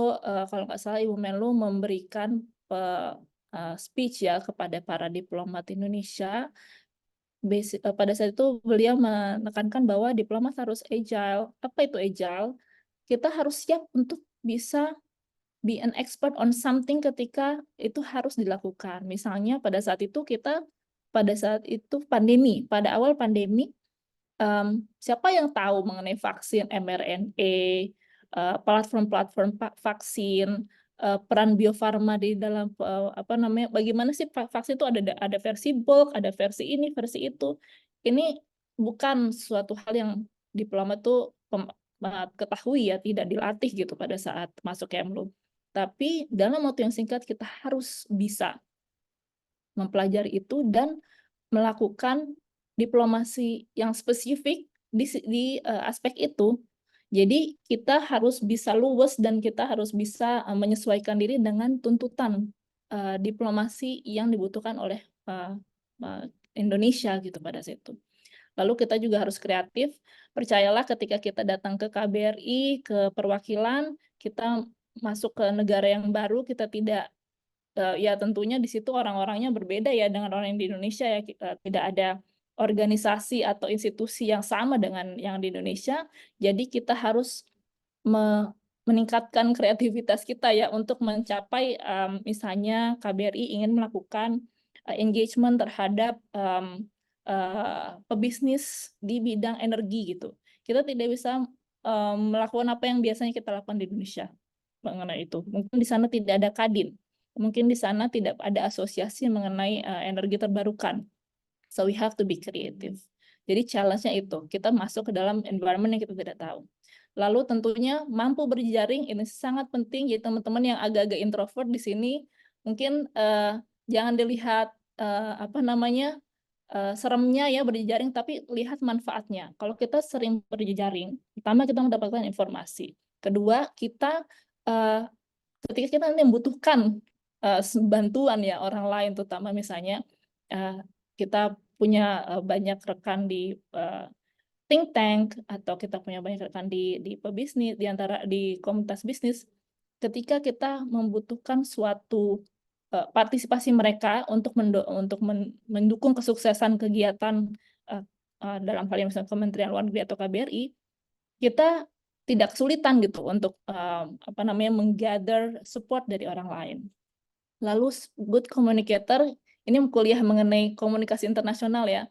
kalau nggak salah Ibu Menlu memberikan speech ya kepada para diplomat Indonesia. Pada saat itu beliau menekankan bahwa diplomat harus agile. Apa itu agile? Kita harus siap untuk bisa be an expert on something ketika itu harus dilakukan. Misalnya pada saat itu pada awal pandemi, siapa yang tahu mengenai vaksin mRNA, platform-platform vaksin, peran Bio-Farma di dalam bagaimana sih vaksin itu ada versi bulk, ada versi ini, versi itu. Ini bukan suatu hal yang diplomat tuh ketahui ya, tidak dilatih gitu pada saat masuk Kemlu. Tapi dalam waktu yang singkat kita harus bisa mempelajari itu dan melakukan diplomasi yang spesifik di aspek itu. Jadi kita harus bisa luwes dan kita harus bisa menyesuaikan diri dengan tuntutan diplomasi yang dibutuhkan oleh Indonesia gitu pada saat itu. Lalu kita juga harus kreatif. Percayalah ketika kita datang ke KBRI, ke perwakilan, kita masuk ke negara yang baru, kita tidak ya tentunya di situ orang-orangnya berbeda ya dengan orang yang di Indonesia ya, tidak ada organisasi atau institusi yang sama dengan yang di Indonesia. Jadi kita harus meningkatkan kreativitas kita ya untuk mencapai misalnya KBRI ingin melakukan engagement terhadap pebisnis di bidang energi gitu. Kita tidak bisa melakukan apa yang biasanya kita lakukan di Indonesia mengenai itu. Mungkin di sana tidak ada Kadin. Mungkin di sana tidak ada asosiasi mengenai energi terbarukan. So we have to be creative. Jadi challenge-nya itu, kita masuk ke dalam environment yang kita tidak tahu. Lalu tentunya mampu berjejaring, ini sangat penting. Jadi teman-teman yang agak-agak introvert di sini, mungkin jangan dilihat seremnya ya berjejaring, tapi lihat manfaatnya. Kalau kita sering berjejaring, pertama kita mendapatkan informasi. Kedua, kita ketika kita nanti membutuhkan bantuan ya orang lain, terutama misalnya kita punya banyak rekan di think tank atau kita punya banyak rekan di pebisnis, di komunitas bisnis, ketika kita membutuhkan suatu partisipasi mereka untuk mendukung kesuksesan kegiatan dalam hal yang misalnya Kementerian Luar Negeri atau KBRI, kita tidak kesulitan gitu untuk menggather support dari orang lain. Lalu good communicator, ini kuliah mengenai komunikasi internasional ya.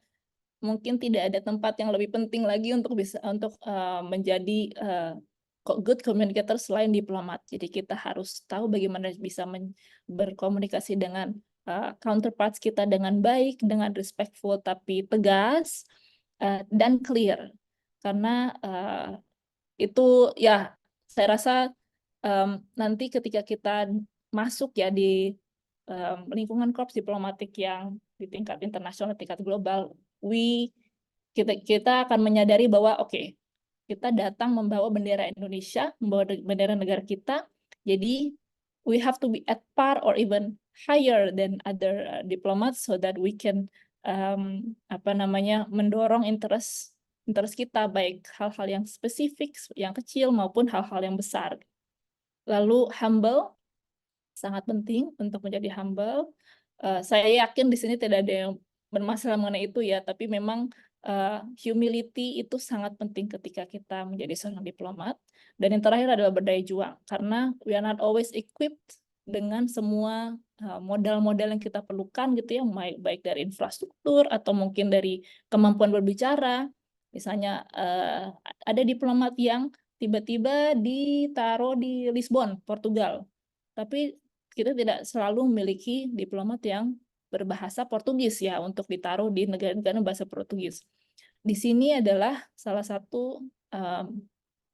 Mungkin tidak ada tempat yang lebih penting lagi untuk menjadi good communicator selain diplomat. Jadi kita harus tahu bagaimana bisa berkomunikasi dengan counterparts kita dengan baik, dengan respectful tapi tegas dan clear. Karena itu ya saya rasa nanti ketika kita masuk ya di lingkungan korps diplomatik yang di tingkat internasional, tingkat global, kita akan menyadari bahwa oke, kita datang membawa bendera Indonesia, membawa bendera negara kita, jadi we have to be at par or even higher than other diplomats so that we can mendorong interest interest kita, baik hal-hal yang spesifik, yang kecil, maupun hal-hal yang besar. Lalu humble, sangat penting untuk menjadi humble. Saya yakin di sini tidak ada yang bermasalah mengenai itu ya, tapi memang humility itu sangat penting ketika kita menjadi seorang diplomat. Dan yang terakhir adalah berdaya juang, karena we are not always equipped dengan semua modal-modal yang kita perlukan gitu ya, baik dari infrastruktur atau mungkin dari kemampuan berbicara. Misalnya ada diplomat yang tiba-tiba ditaruh di Lisbon, Portugal, tapi kita tidak selalu memiliki diplomat yang berbahasa Portugis ya untuk ditaruh di negara-negara bahasa Portugis. Di sini adalah salah satu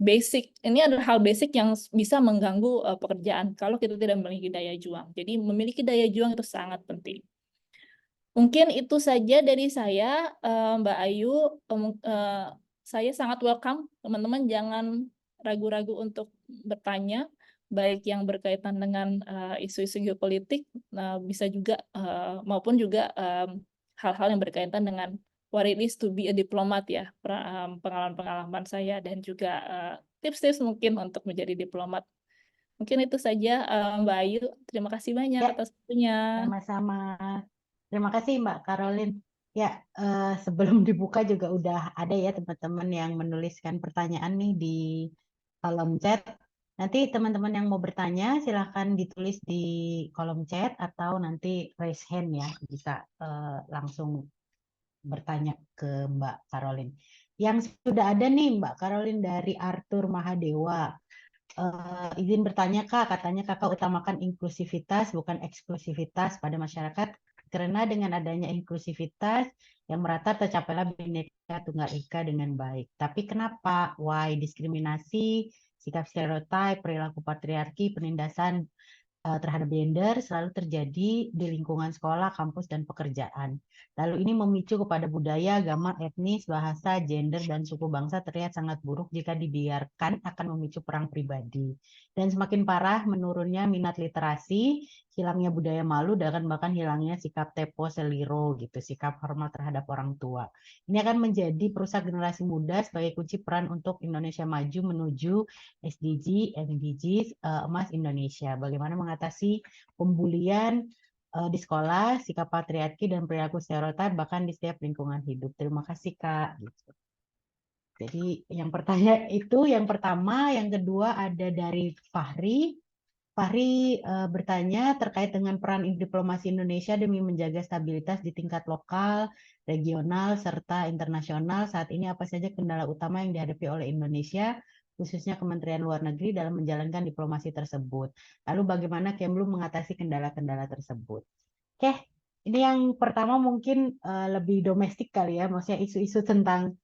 basic, ini adalah hal basic yang bisa mengganggu pekerjaan kalau kita tidak memiliki daya juang. Jadi memiliki daya juang itu sangat penting. Mungkin itu saja dari saya, Mbak Ayu. Saya sangat welcome, teman-teman jangan ragu-ragu untuk bertanya, baik yang berkaitan dengan isu-isu geopolitik, bisa juga maupun juga hal-hal yang berkaitan dengan what it is to be a diplomat ya, pengalaman-pengalaman saya dan juga tips-tips mungkin untuk menjadi diplomat. Mungkin itu saja Mbak Ayu. Terima kasih banyak Ya, atas waktunya. sama-sama. Terima kasih Mbak Caroline. Ya, sebelum dibuka juga udah ada ya teman-teman yang menuliskan pertanyaan nih di kolom chat. Nanti teman-teman yang mau bertanya silahkan ditulis di kolom chat atau nanti raise hand ya, bisa langsung bertanya ke Mbak Caroline. Yang sudah ada nih Mbak Caroline dari Arthur Mahadewa. Izin bertanya Kak, katanya Kakak utamakan inklusivitas bukan eksklusivitas pada masyarakat, karena dengan adanya inklusivitas yang merata tercapailah Bhinneka Tunggal Ika dengan baik. Tapi kenapa? Why? Diskriminasi, sikap stereotip, perilaku patriarki, penindasan terhadap gender selalu terjadi di lingkungan sekolah, kampus, dan pekerjaan. Lalu ini memicu kepada budaya, agama, etnis, bahasa, gender, dan suku bangsa terlihat sangat buruk jika dibiarkan akan memicu perang pribadi. Dan semakin parah menurunnya minat literasi, hilangnya budaya malu, dan bahkan hilangnya sikap tepo seliro gitu, sikap hormat terhadap orang tua. Ini akan menjadi perusak generasi muda sebagai kunci peran untuk Indonesia maju menuju SDGs Emas Indonesia. Bagaimana mengatasi pembulian di sekolah, sikap patriarki dan perilaku stereotip bahkan di setiap lingkungan hidup. Terima kasih Kak. Gitu. Jadi yang pertama, yang kedua ada dari Fahri. Fahri bertanya terkait dengan peran diplomasi Indonesia demi menjaga stabilitas di tingkat lokal, regional, serta internasional. Saat ini apa saja kendala utama yang dihadapi oleh Indonesia, khususnya Kementerian Luar Negeri dalam menjalankan diplomasi tersebut. Lalu bagaimana Kemlu mengatasi kendala-kendala tersebut. Oke, ini yang pertama mungkin lebih domestik kali ya, maksudnya isu-isu tentang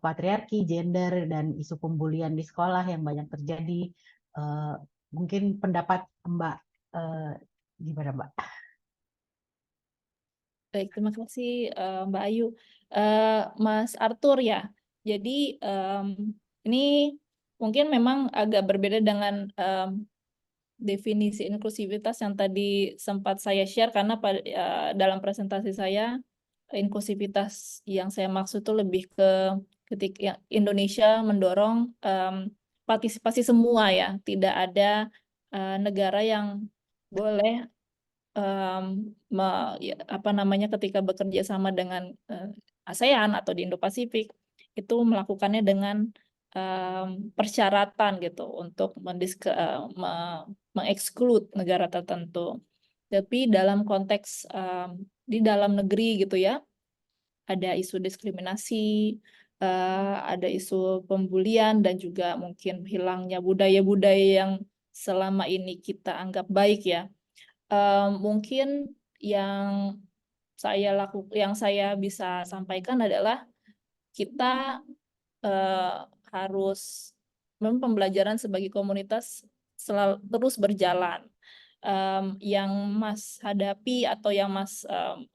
patriarki, gender, dan isu pembulian di sekolah yang banyak terjadi. Mungkin pendapat Mbak gimana Mbak? Baik, terima kasih Mbak Ayu. Mas Arthur ya, jadi ini mungkin memang agak berbeda dengan definisi inklusivitas yang tadi sempat saya share, karena dalam presentasi saya, inklusivitas yang saya maksud itu lebih ke ketika Indonesia mendorong partisipasi semua ya, tidak ada negara yang boleh ketika bekerja sama dengan ASEAN atau di Indo-Pasifik itu melakukannya dengan persyaratan gitu untuk mengeksklud negara tertentu. Tapi dalam konteks di dalam negeri gitu ya, ada isu diskriminasi, ada isu pembulian, dan juga mungkin hilangnya budaya-budaya yang selama ini kita anggap baik ya. Mungkin yang saya bisa sampaikan adalah kita harus pembelajaran sebagai komunitas terus berjalan. Yang Mas hadapi atau yang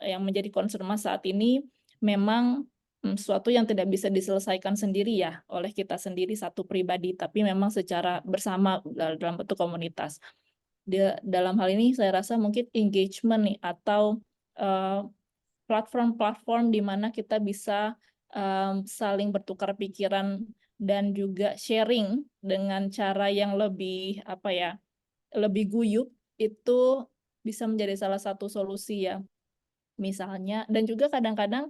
yang menjadi concern Mas saat ini memang sesuatu yang tidak bisa diselesaikan sendiri ya oleh kita sendiri satu pribadi, tapi memang secara bersama dalam bentuk komunitas. Dalam hal ini saya rasa mungkin engagement nih atau platform-platform di mana kita bisa saling bertukar pikiran dan juga sharing dengan cara yang lebih lebih guyup, itu bisa menjadi salah satu solusi ya. Misalnya, dan juga kadang-kadang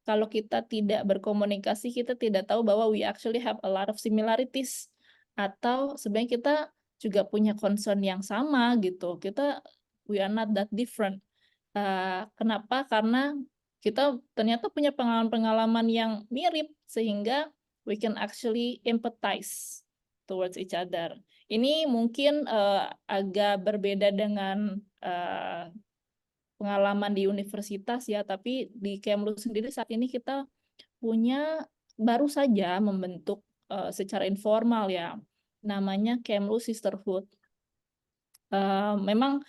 kalau kita tidak berkomunikasi, kita tidak tahu bahwa we actually have a lot of similarities. Atau sebenarnya kita juga punya concern yang sama gitu. We are not that different. Kenapa? Karena kita ternyata punya pengalaman-pengalaman yang mirip, sehingga we can actually empathize towards each other. Ini mungkin agak berbeda dengan pengalaman di universitas ya, tapi di Kemlu sendiri saat ini kita baru saja membentuk secara informal ya, namanya Kemlu Sisterhood. Memang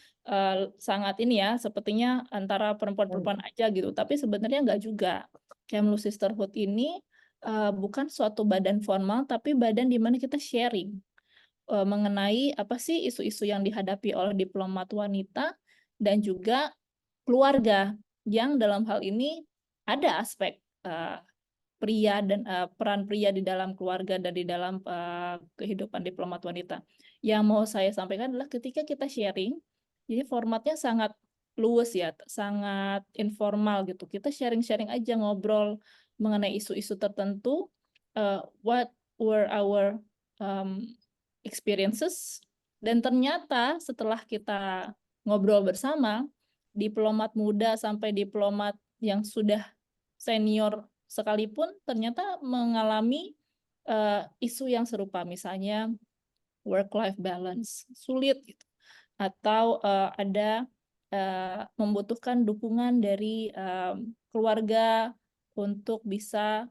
sangat ini ya, sepertinya antara perempuan-perempuan aja gitu, tapi sebenarnya nggak juga. Kemlu Sisterhood ini bukan suatu badan formal, tapi badan di mana kita sharing mengenai apa sih isu-isu yang dihadapi oleh diplomat wanita dan juga keluarga, yang dalam hal ini ada aspek pria dan peran pria di dalam keluarga dan di dalam kehidupan diplomat wanita. Yang mau saya sampaikan adalah ketika kita sharing, jadi formatnya sangat luas ya, sangat informal gitu. Kita sharing-sharing aja, ngobrol mengenai isu-isu tertentu, what were our experiences, dan ternyata setelah kita ngobrol bersama, diplomat muda sampai diplomat yang sudah senior sekalipun ternyata mengalami isu yang serupa, misalnya work-life balance sulit gitu, atau ada membutuhkan dukungan dari keluarga untuk bisa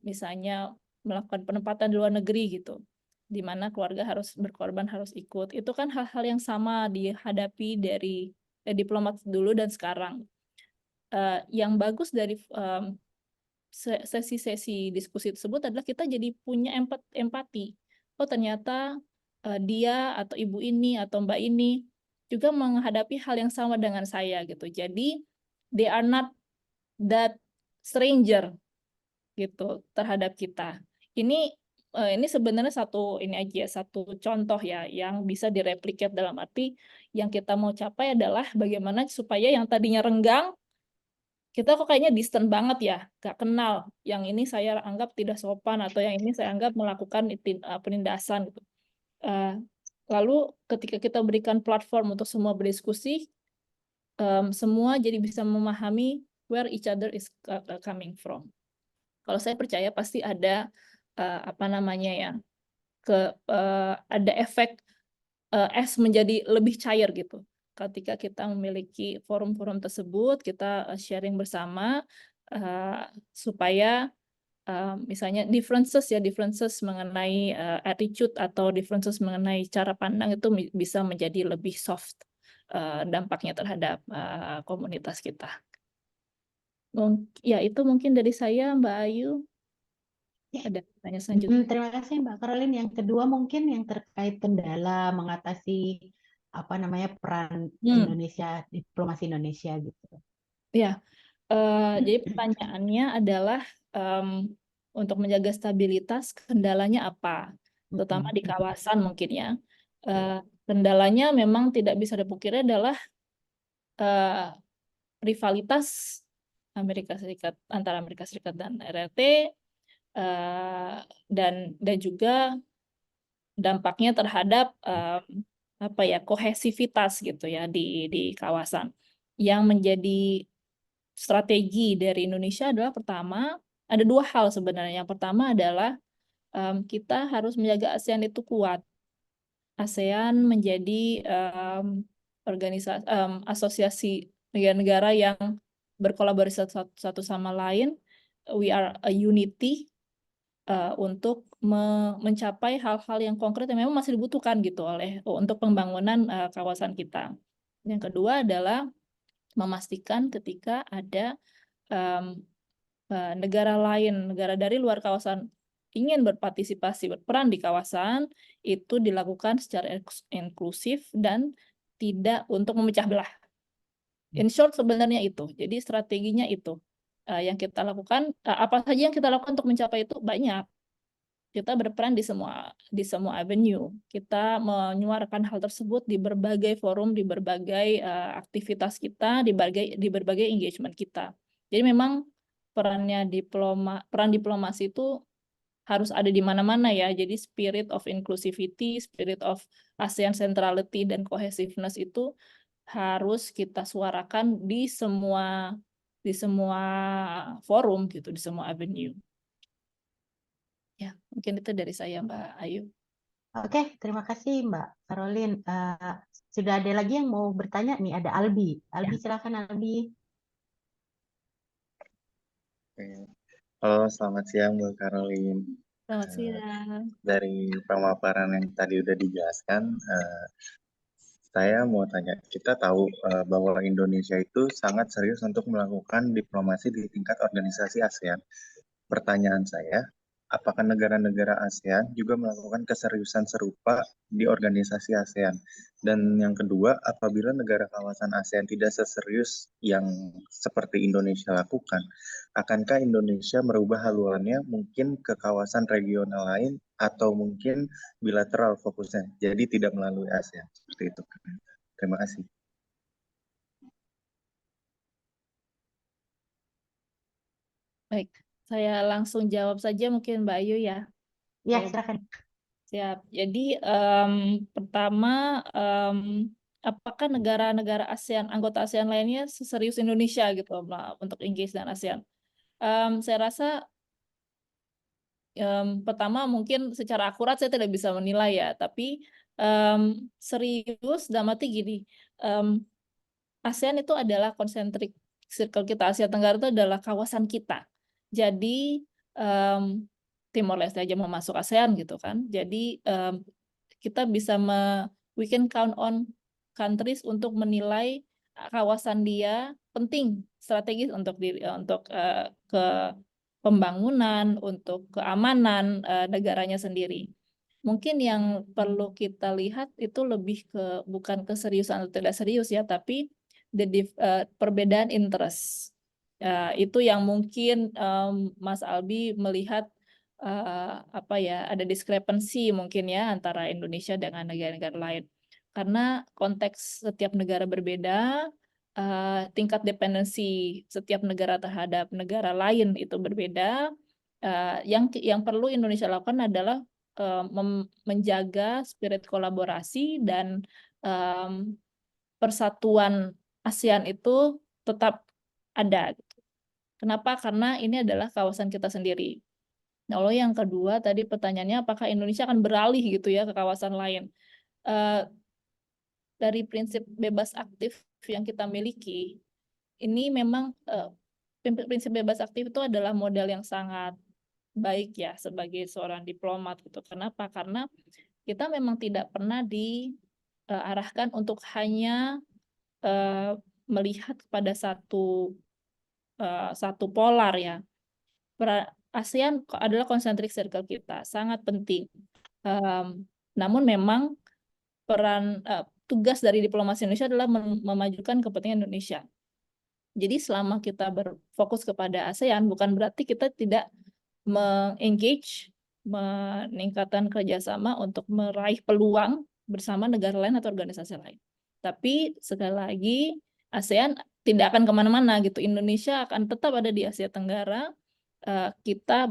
misalnya melakukan penempatan di luar negeri gitu, di mana keluarga harus berkorban, harus ikut. Itu kan hal-hal yang sama dihadapi dari diplomat dulu dan sekarang. Yang bagus dari sesi-sesi diskusi tersebut adalah kita jadi punya empati. Oh ternyata dia atau ibu ini atau mbak ini juga menghadapi hal yang sama dengan saya gitu. Jadi they are not that stranger gitu terhadap kita. Ini sebenarnya satu contoh ya yang bisa direplikat, dalam arti yang kita mau capai adalah bagaimana supaya yang tadinya renggang, kita kok kayaknya distant banget ya, gak kenal. Yang ini saya anggap tidak sopan, atau yang ini saya anggap melakukan penindasan gitu. Lalu ketika kita berikan platform untuk semua berdiskusi, semua jadi bisa memahami where each other is coming from. Kalau saya percaya pasti ada ada efek es menjadi lebih cair gitu. Ketika kita memiliki forum-forum tersebut, kita sharing bersama supaya misalnya differences mengenai attitude atau differences mengenai cara pandang itu bisa menjadi lebih soft dampaknya terhadap komunitas kita. Ya, itu mungkin dari saya, Mbak Ayu. Ada pertanyaan selanjutnya. Terima kasih Mbak Caroline. Yang kedua mungkin yang terkait kendala mengatasi peran Indonesia, diplomasi Indonesia gitu. Ya, jadi pertanyaannya adalah untuk menjaga stabilitas, kendalanya apa? Terutama di kawasan mungkin ya. Kendalanya memang tidak bisa dipungkiri adalah rivalitas antara Amerika Serikat dan RRT, dan juga dampaknya terhadap kohesivitas gitu ya di kawasan. Yang menjadi strategi dari Indonesia adalah, pertama, ada dua hal sebenarnya. Yang pertama adalah kita harus menjaga ASEAN itu kuat. ASEAN menjadi organisasi asosiasi negara-negara yang berkolaborasi satu sama lain. We are a unity untuk mencapai hal-hal yang konkret yang memang masih dibutuhkan gitu untuk pembangunan kawasan kita. Yang kedua adalah memastikan ketika ada negara lain, negara dari luar kawasan ingin berpartisipasi, berperan di kawasan, itu dilakukan secara inklusif dan tidak untuk memecah belah. In short sebenarnya itu. Jadi strateginya itu. yang kita lakukan, apa saja yang kita lakukan untuk mencapai itu banyak. Kita berperan di semua avenue. Kita menyuarakan hal tersebut di berbagai forum, di berbagai aktivitas kita, di berbagai engagement kita. Jadi memang peran diplomasi itu harus ada di mana-mana ya. Jadi spirit of inclusivity, spirit of ASEAN centrality dan cohesiveness itu harus kita suarakan di semua forum gitu, di semua avenue. Ya, mungkin itu dari saya, Mbak Ayu. Oke, terima kasih Mbak Caroline. Sudah ada lagi yang mau bertanya nih, ada Albi. Albi, silakan Albi. Halo, selamat siang Bu Caroline. Selamat siang. Dari pemaparan yang tadi udah dijelaskan, saya mau tanya, kita tahu bahwa Indonesia itu sangat serius untuk melakukan diplomasi di tingkat organisasi ASEAN. Pertanyaan saya, apakah negara-negara ASEAN juga melakukan keseriusan serupa di organisasi ASEAN? Dan yang kedua, apabila negara kawasan ASEAN tidak seserius yang seperti Indonesia lakukan, akankah Indonesia merubah haluannya mungkin ke kawasan regional lain atau mungkin bilateral fokusnya, jadi tidak melalui ASEAN? Seperti itu. Terima kasih. Baik, saya langsung jawab saja mungkin Mbak Ayu ya. Ya, Kalau- silakan. Siap. Jadi pertama, apakah negara-negara ASEAN, anggota ASEAN lainnya seserius Indonesia gitu untuk engage dengan ASEAN? Saya rasa pertama mungkin secara akurat saya tidak bisa menilai ya, tapi serius dalam arti gini, ASEAN itu adalah concentric circle kita, Asia Tenggara itu adalah kawasan kita. Jadi Timor Leste aja mau masuk ASEAN gitu kan. Jadi kita bisa we can count on countries untuk menilai kawasan dia penting strategis untuk ke pembangunan, untuk keamanan negaranya sendiri. Mungkin yang perlu kita lihat itu lebih ke bukan keseriusan atau tidak serius ya, tapi perbedaan interest. Itu yang mungkin Mas Albi melihat apa ya, ada diskrepensi mungkin ya antara Indonesia dengan negara-negara lain. Karena konteks setiap negara berbeda, tingkat dependensi setiap negara terhadap negara lain itu berbeda. Yang perlu Indonesia lakukan adalah menjaga spirit kolaborasi dan persatuan ASEAN itu tetap ada. Kenapa? Karena ini adalah kawasan kita sendiri. Nah, lalu yang kedua tadi pertanyaannya apakah Indonesia akan beralih gitu ya ke kawasan lain? Dari prinsip bebas aktif yang kita miliki, ini memang prinsip bebas aktif itu adalah modal yang sangat baik ya sebagai seorang diplomat gitu. Kenapa? Karena kita memang tidak pernah diarahkan untuk hanya melihat pada satu polar ya. ASEAN adalah concentric circle kita, sangat penting. Namun memang tugas dari diplomasi Indonesia adalah memajukan kepentingan Indonesia. Jadi selama kita berfokus kepada ASEAN, bukan berarti kita tidak mengengage, meningkatkan kerjasama untuk meraih peluang bersama negara lain atau organisasi lain. Tapi sekali lagi, ASEAN tidak akan kemana-mana gitu. Indonesia akan tetap ada di Asia Tenggara. Kita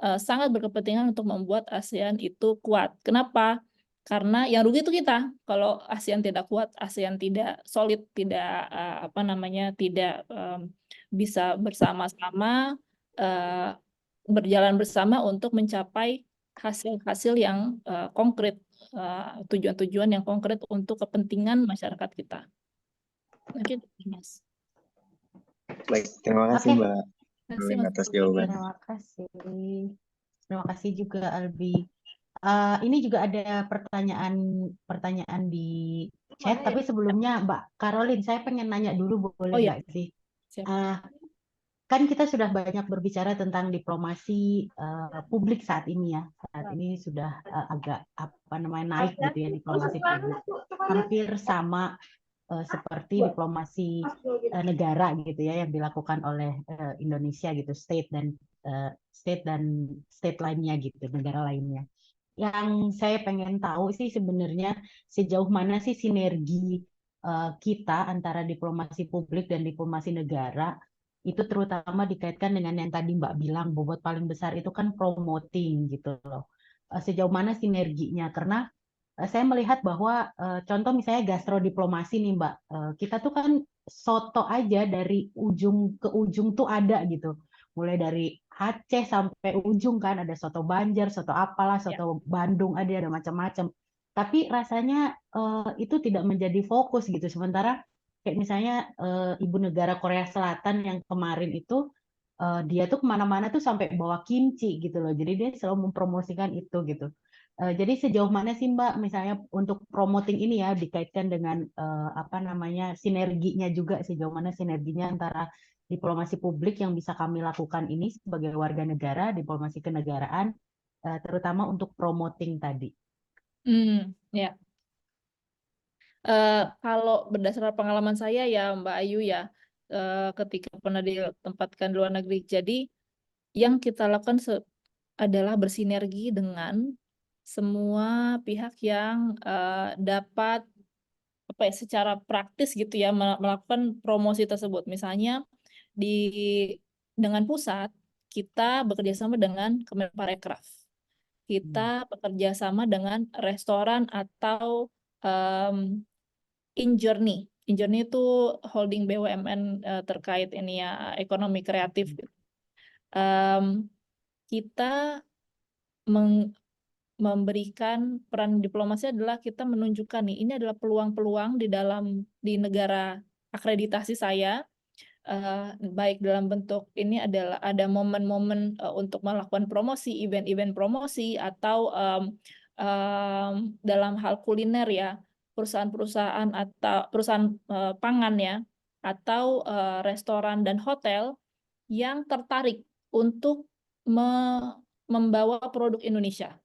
sangat berkepentingan untuk membuat ASEAN itu kuat. Kenapa? Karena yang rugi itu kita. Kalau ASEAN tidak kuat, ASEAN tidak solid, tidak tidak bisa bersama-sama berjalan bersama untuk mencapai hasil-hasil yang konkret, tujuan-tujuan yang konkret untuk kepentingan masyarakat kita. Mungkin, Mas. Baik, terima kasih Oke. Mbak Caroline atas jawabannya. Terima kasih. Terima kasih juga Albi. Ini juga ada pertanyaan di chat, tapi sebelumnya Mbak Caroline, saya pengen nanya dulu, boleh iya. nggak sih? Siap. Kan kita sudah banyak berbicara tentang diplomasi publik saat ini ya. Saat ini sudah agak naik gitu ya diplomasi publik. Hampir sama seperti diplomasi negara gitu ya yang dilakukan oleh Indonesia gitu, state dan state lainnya gitu, negara lainnya. Yang saya pengen tahu sih sebenarnya sejauh mana sih sinergi kita antara diplomasi publik dan diplomasi negara, itu terutama dikaitkan dengan yang tadi Mbak bilang, bobot paling besar itu kan promoting gitu loh. Sejauh mana sinerginya? Karena saya melihat bahwa contoh misalnya gastrodiplomasi nih Mbak, kita tuh kan soto aja dari ujung ke ujung tuh ada gitu. Mulai dari Aceh sampai ujung kan ada soto Banjar, soto apalah, Ya. soto Bandung ada macam-macam. Tapi rasanya itu tidak menjadi fokus gitu. Sementara kayak misalnya ibu negara Korea Selatan yang kemarin itu dia tuh kemana-mana tuh sampai bawa kimchi gitu loh. Jadi dia selalu mempromosikan itu gitu. Jadi sejauh mana sih Mbak misalnya untuk promoting ini ya dikaitkan dengan apa namanya sinerginya juga, sejauh mana sinerginya antara diplomasi publik yang bisa kami lakukan ini sebagai warga negara, diplomasi kenegaraan, terutama untuk promoting tadi. Ya. Kalau berdasarkan pengalaman saya ya Mbak Ayu ya, ketika pernah ditempatkan di luar negeri, jadi yang kita lakukan adalah bersinergi dengan semua pihak yang dapat apa ya secara praktis gitu ya melakukan promosi tersebut. Misalnya dengan pusat kita bekerja sama dengan Kemenparekraf. Kita bekerja sama dengan restoran atau InJourney. InJourney itu holding BUMN terkait ini ya ekonomi kreatif. Kita memberikan peran diplomasi adalah kita menunjukkan nih ini adalah peluang-peluang di negara akreditasi saya, baik dalam bentuk ini adalah ada momen-momen untuk melakukan promosi, event-event promosi atau dalam hal kuliner ya, perusahaan-perusahaan atau perusahaan pangan ya, atau restoran dan hotel yang tertarik untuk membawa produk Indonesia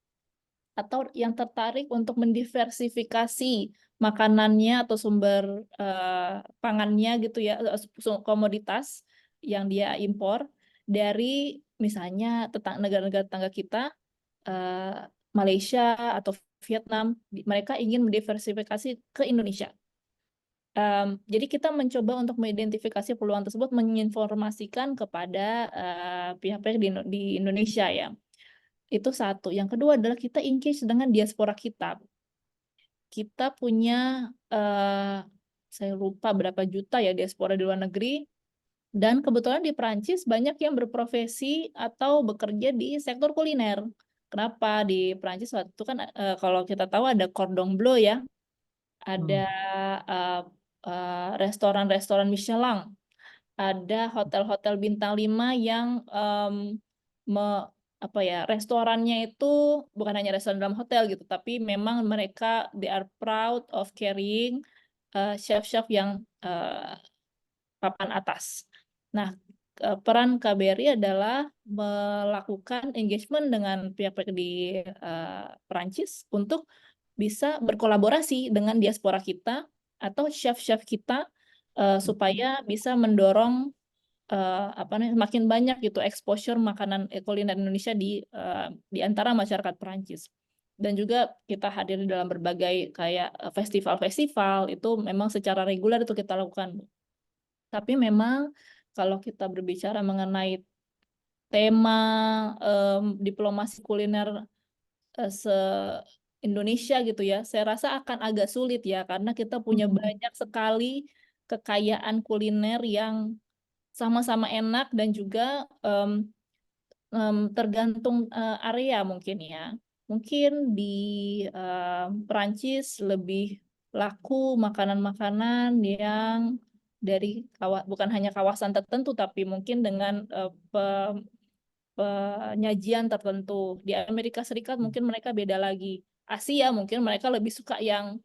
atau yang tertarik untuk mendiversifikasi makanannya atau sumber pangannya gitu ya, komoditas yang dia impor dari misalnya negara-negara tetangga kita, Malaysia atau Vietnam, mereka ingin mendiversifikasi ke Indonesia. Jadi kita mencoba untuk mengidentifikasi peluang tersebut, menginformasikan kepada pihak-pihak di Indonesia ya. Itu satu. Yang kedua adalah kita engage dengan diaspora kita. Kita punya, saya lupa berapa juta ya diaspora di luar negeri. Dan kebetulan di Perancis banyak yang berprofesi atau bekerja di sektor kuliner. Kenapa? Di Perancis waktu itu kan kalau kita tahu ada Cordon Bleu ya. Ada restoran-restoran Michelin. Ada hotel-hotel bintang 5 yang restorannya itu bukan hanya restoran dalam hotel gitu, tapi memang mereka they are proud of carrying chef-chef yang papan atas. Nah, peran KBRI adalah melakukan engagement dengan pihak-pihak di Perancis untuk bisa berkolaborasi dengan diaspora kita atau chef-chef kita supaya bisa mendorong makin banyak gitu exposure makanan kuliner Indonesia di antara masyarakat Perancis. Dan juga kita hadir dalam berbagai kayak festival-festival itu memang secara reguler itu kita lakukan. Tapi memang kalau kita berbicara mengenai tema diplomasi kuliner se-Indonesia gitu ya, saya rasa akan agak sulit ya karena kita punya banyak sekali kekayaan kuliner yang sama-sama enak dan juga tergantung area mungkin ya. Mungkin di Perancis lebih laku makanan-makanan yang dari bukan hanya kawasan tertentu tapi mungkin dengan penyajian tertentu. Di Amerika Serikat mungkin mereka beda lagi. Asia mungkin mereka lebih suka yang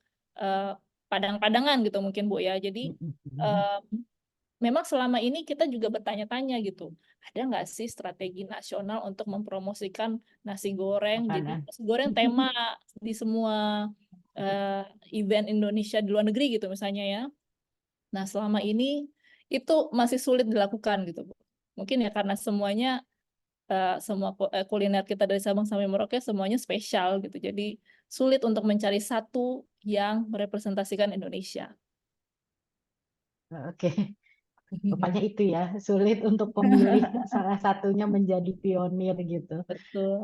padang-padangan gitu mungkin Bu ya. Jadi memang selama ini kita juga bertanya-tanya gitu, ada nggak sih strategi nasional untuk mempromosikan nasi goreng? Jadi nasi goreng tema di semua event Indonesia di luar negeri gitu misalnya ya. Nah, selama ini itu masih sulit dilakukan gitu, Bu. Mungkin ya karena semuanya semua kuliner kita dari Sabang sampai Merauke semuanya spesial gitu. Jadi sulit untuk mencari satu yang merepresentasikan Indonesia. Oke, rupanya itu ya, sulit untuk memilih salah satunya menjadi pionir gitu. Betul.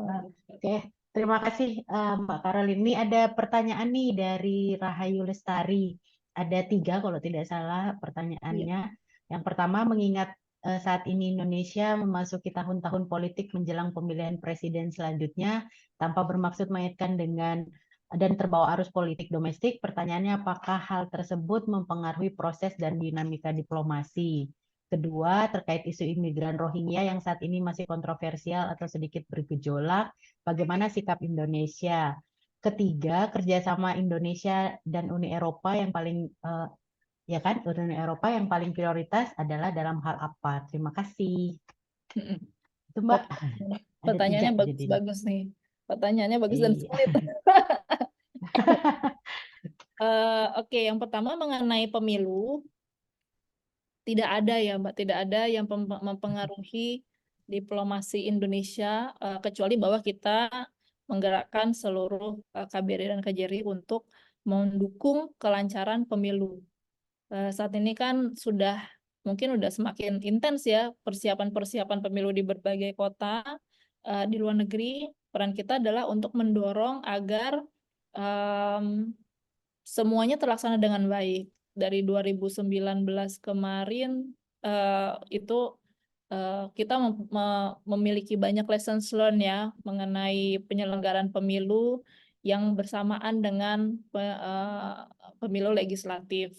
Oke, terima kasih Mbak Karolin. Ini ada pertanyaan nih dari Rahayu Lestari. Ada 3 kalau tidak salah pertanyaannya. Yang pertama, mengingat saat ini Indonesia memasuki tahun-tahun politik menjelang pemilihan presiden selanjutnya, tanpa bermaksud mengaitkan dengan dan terbawa arus politik domestik, pertanyaannya apakah hal tersebut mempengaruhi proses dan dinamika diplomasi? Kedua, terkait isu imigran Rohingya yang saat ini masih kontroversial atau sedikit bergejolak, bagaimana sikap Indonesia? Ketiga, kerjasama Indonesia dan Uni Eropa yang paling ya kan, Uni Eropa yang paling prioritas adalah dalam hal apa? Terima kasih. Itu Mbak, ada 3 Pertanyaannya jadi. bagus-bagus nih. Pertanyaannya bagus dan Iya. sulit. Oke, yang pertama mengenai pemilu, tidak ada ya Mbak, tidak ada yang mempengaruhi diplomasi Indonesia kecuali bahwa kita menggerakkan seluruh KBRI dan KJRI untuk mendukung kelancaran pemilu. Saat ini kan mungkin sudah semakin intens ya persiapan-persiapan pemilu di berbagai kota di luar negeri. Peran kita adalah untuk mendorong agar semuanya terlaksana dengan baik. Dari 2019 kemarin itu kita memiliki banyak lessons learned ya mengenai penyelenggaraan pemilu yang bersamaan dengan pemilu legislatif.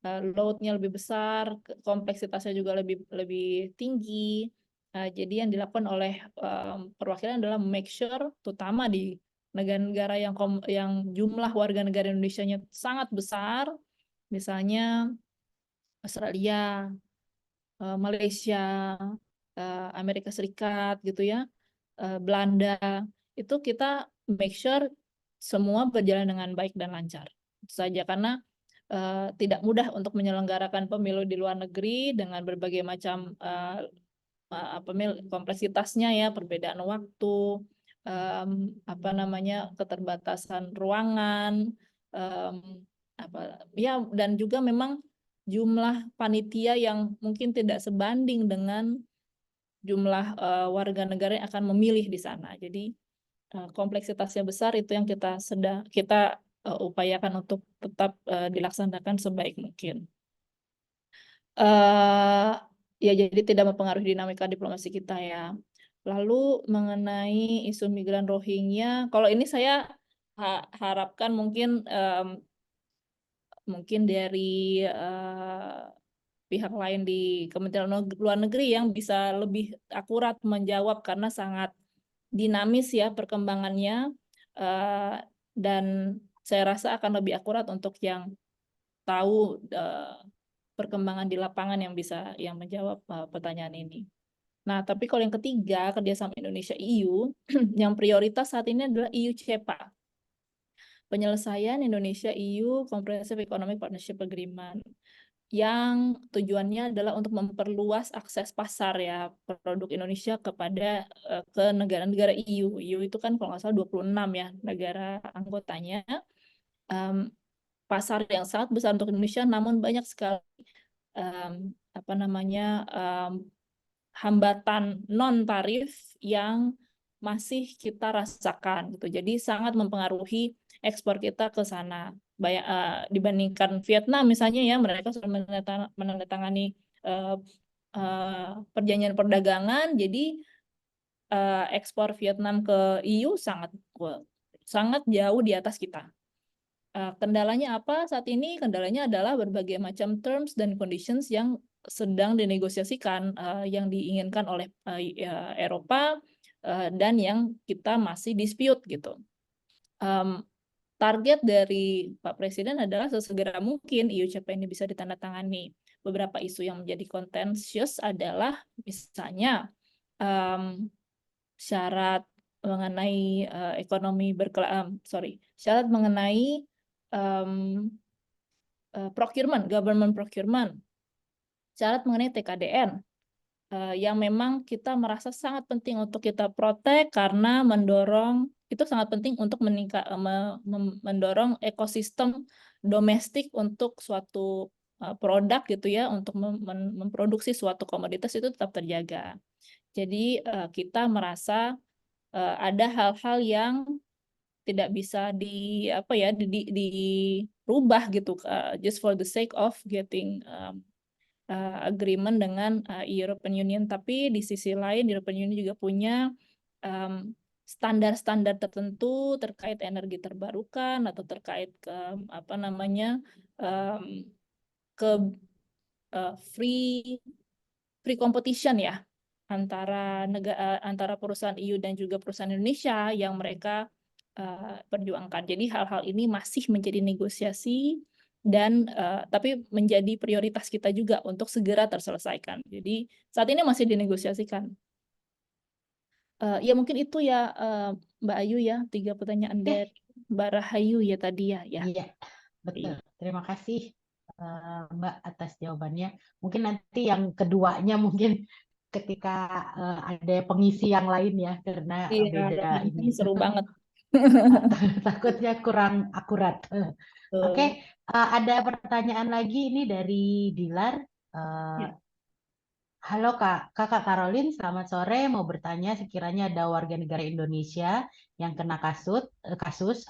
Load-nya lebih besar, kompleksitasnya juga lebih tinggi. Jadi yang dilakukan oleh perwakilan adalah make sure, terutama di negara-negara yang jumlah warga negara Indonesianya sangat besar, misalnya Australia, Malaysia, Amerika Serikat gitu ya, Belanda, itu kita make sure semua berjalan dengan baik dan lancar. Itu saja karena tidak mudah untuk menyelenggarakan pemilu di luar negeri dengan berbagai macam kompleksitasnya ya, perbedaan waktu, keterbatasan ruangan, dan juga memang jumlah panitia yang mungkin tidak sebanding dengan jumlah warga negara yang akan memilih di sana. Jadi kompleksitasnya besar, itu yang kita upayakan untuk tetap dilaksanakan sebaik mungkin. Ya, jadi tidak mempengaruhi dinamika diplomasi kita ya. Lalu mengenai isu migran Rohingya, kalau ini saya harapkan mungkin dari pihak lain di Kementerian Luar Negeri yang bisa lebih akurat menjawab karena sangat dinamis ya perkembangannya, dan saya rasa akan lebih akurat untuk yang tahu perkembangan di lapangan yang bisa menjawab pertanyaan ini. Nah, tapi kalau yang ketiga, kerjasama Indonesia EU, yang prioritas saat ini adalah EU-CEPA. Penyelesaian Indonesia EU Comprehensive Economic Partnership Agreement, yang tujuannya adalah untuk memperluas akses pasar ya produk Indonesia kepada ke negara-negara EU. EU itu kan kalau nggak salah 26 ya negara anggotanya. Pasar yang sangat besar untuk Indonesia, namun banyak sekali hambatan non tarif yang masih kita rasakan gitu. Jadi sangat mempengaruhi ekspor kita ke sana. Dibandingkan Vietnam misalnya ya, mereka sudah menandatangani perjanjian perdagangan, jadi ekspor Vietnam ke EU sangat jauh di atas kita. Kendalanya apa saat ini? Kendalanya adalah berbagai macam terms dan conditions yang sedang dinegosiasikan, yang diinginkan oleh Eropa, dan yang kita masih dispute gitu. Target dari Pak Presiden adalah sesegera mungkin EU-CEPA ini bisa ditandatangani. Beberapa isu yang menjadi contentious adalah misalnya syarat mengenai syarat mengenai government procurement, syarat mengenai TKDN, yang memang kita merasa sangat penting untuk kita protek karena itu sangat penting untuk mendorong ekosistem domestik untuk suatu produk gitu ya, untuk memproduksi suatu komoditas itu tetap terjaga. Jadi kita merasa ada hal-hal yang tidak bisa dirubah gitu, just for the sake of getting agreement dengan European Union. Tapi di sisi lain European Union juga punya standar-standar tertentu terkait energi terbarukan atau terkait free competition ya antara perusahaan EU dan juga perusahaan Indonesia yang mereka perjuangkan. Jadi hal-hal ini masih menjadi negosiasi dan tapi menjadi prioritas kita juga untuk segera terselesaikan. Jadi saat ini masih dinegosiasikan. Ya mungkin itu ya Mbak Ayu ya, 3 pertanyaan dari Mbak Rahayu ya tadi ya. Iya, betul. Terima kasih Mbak atas jawabannya. Mungkin nanti yang keduanya mungkin ketika ada pengisi yang lain ya, karena beda ini. Seru banget. Takutnya kurang akurat. Oke, ada pertanyaan lagi ini dari Dilar. Halo Kakak Caroline, selamat sore. Mau bertanya, sekiranya ada warga negara Indonesia yang kena kasus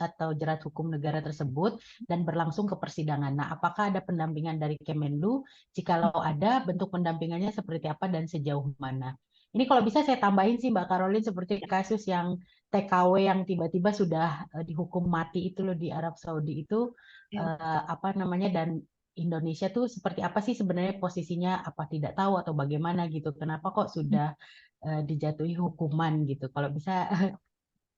atau jerat hukum negara tersebut dan berlangsung ke persidangan. Nah, apakah ada pendampingan dari Kemenlu? Jikalau ada, bentuk pendampingannya seperti apa dan sejauh mana? Ini kalau bisa saya tambahin sih Mbak Caroline, seperti kasus yang TKW yang tiba-tiba sudah dihukum mati itu loh di Arab Saudi itu, dan Indonesia tuh seperti apa sih sebenarnya posisinya, apa tidak tahu atau bagaimana gitu, kenapa kok sudah dijatuhi hukuman gitu, kalau bisa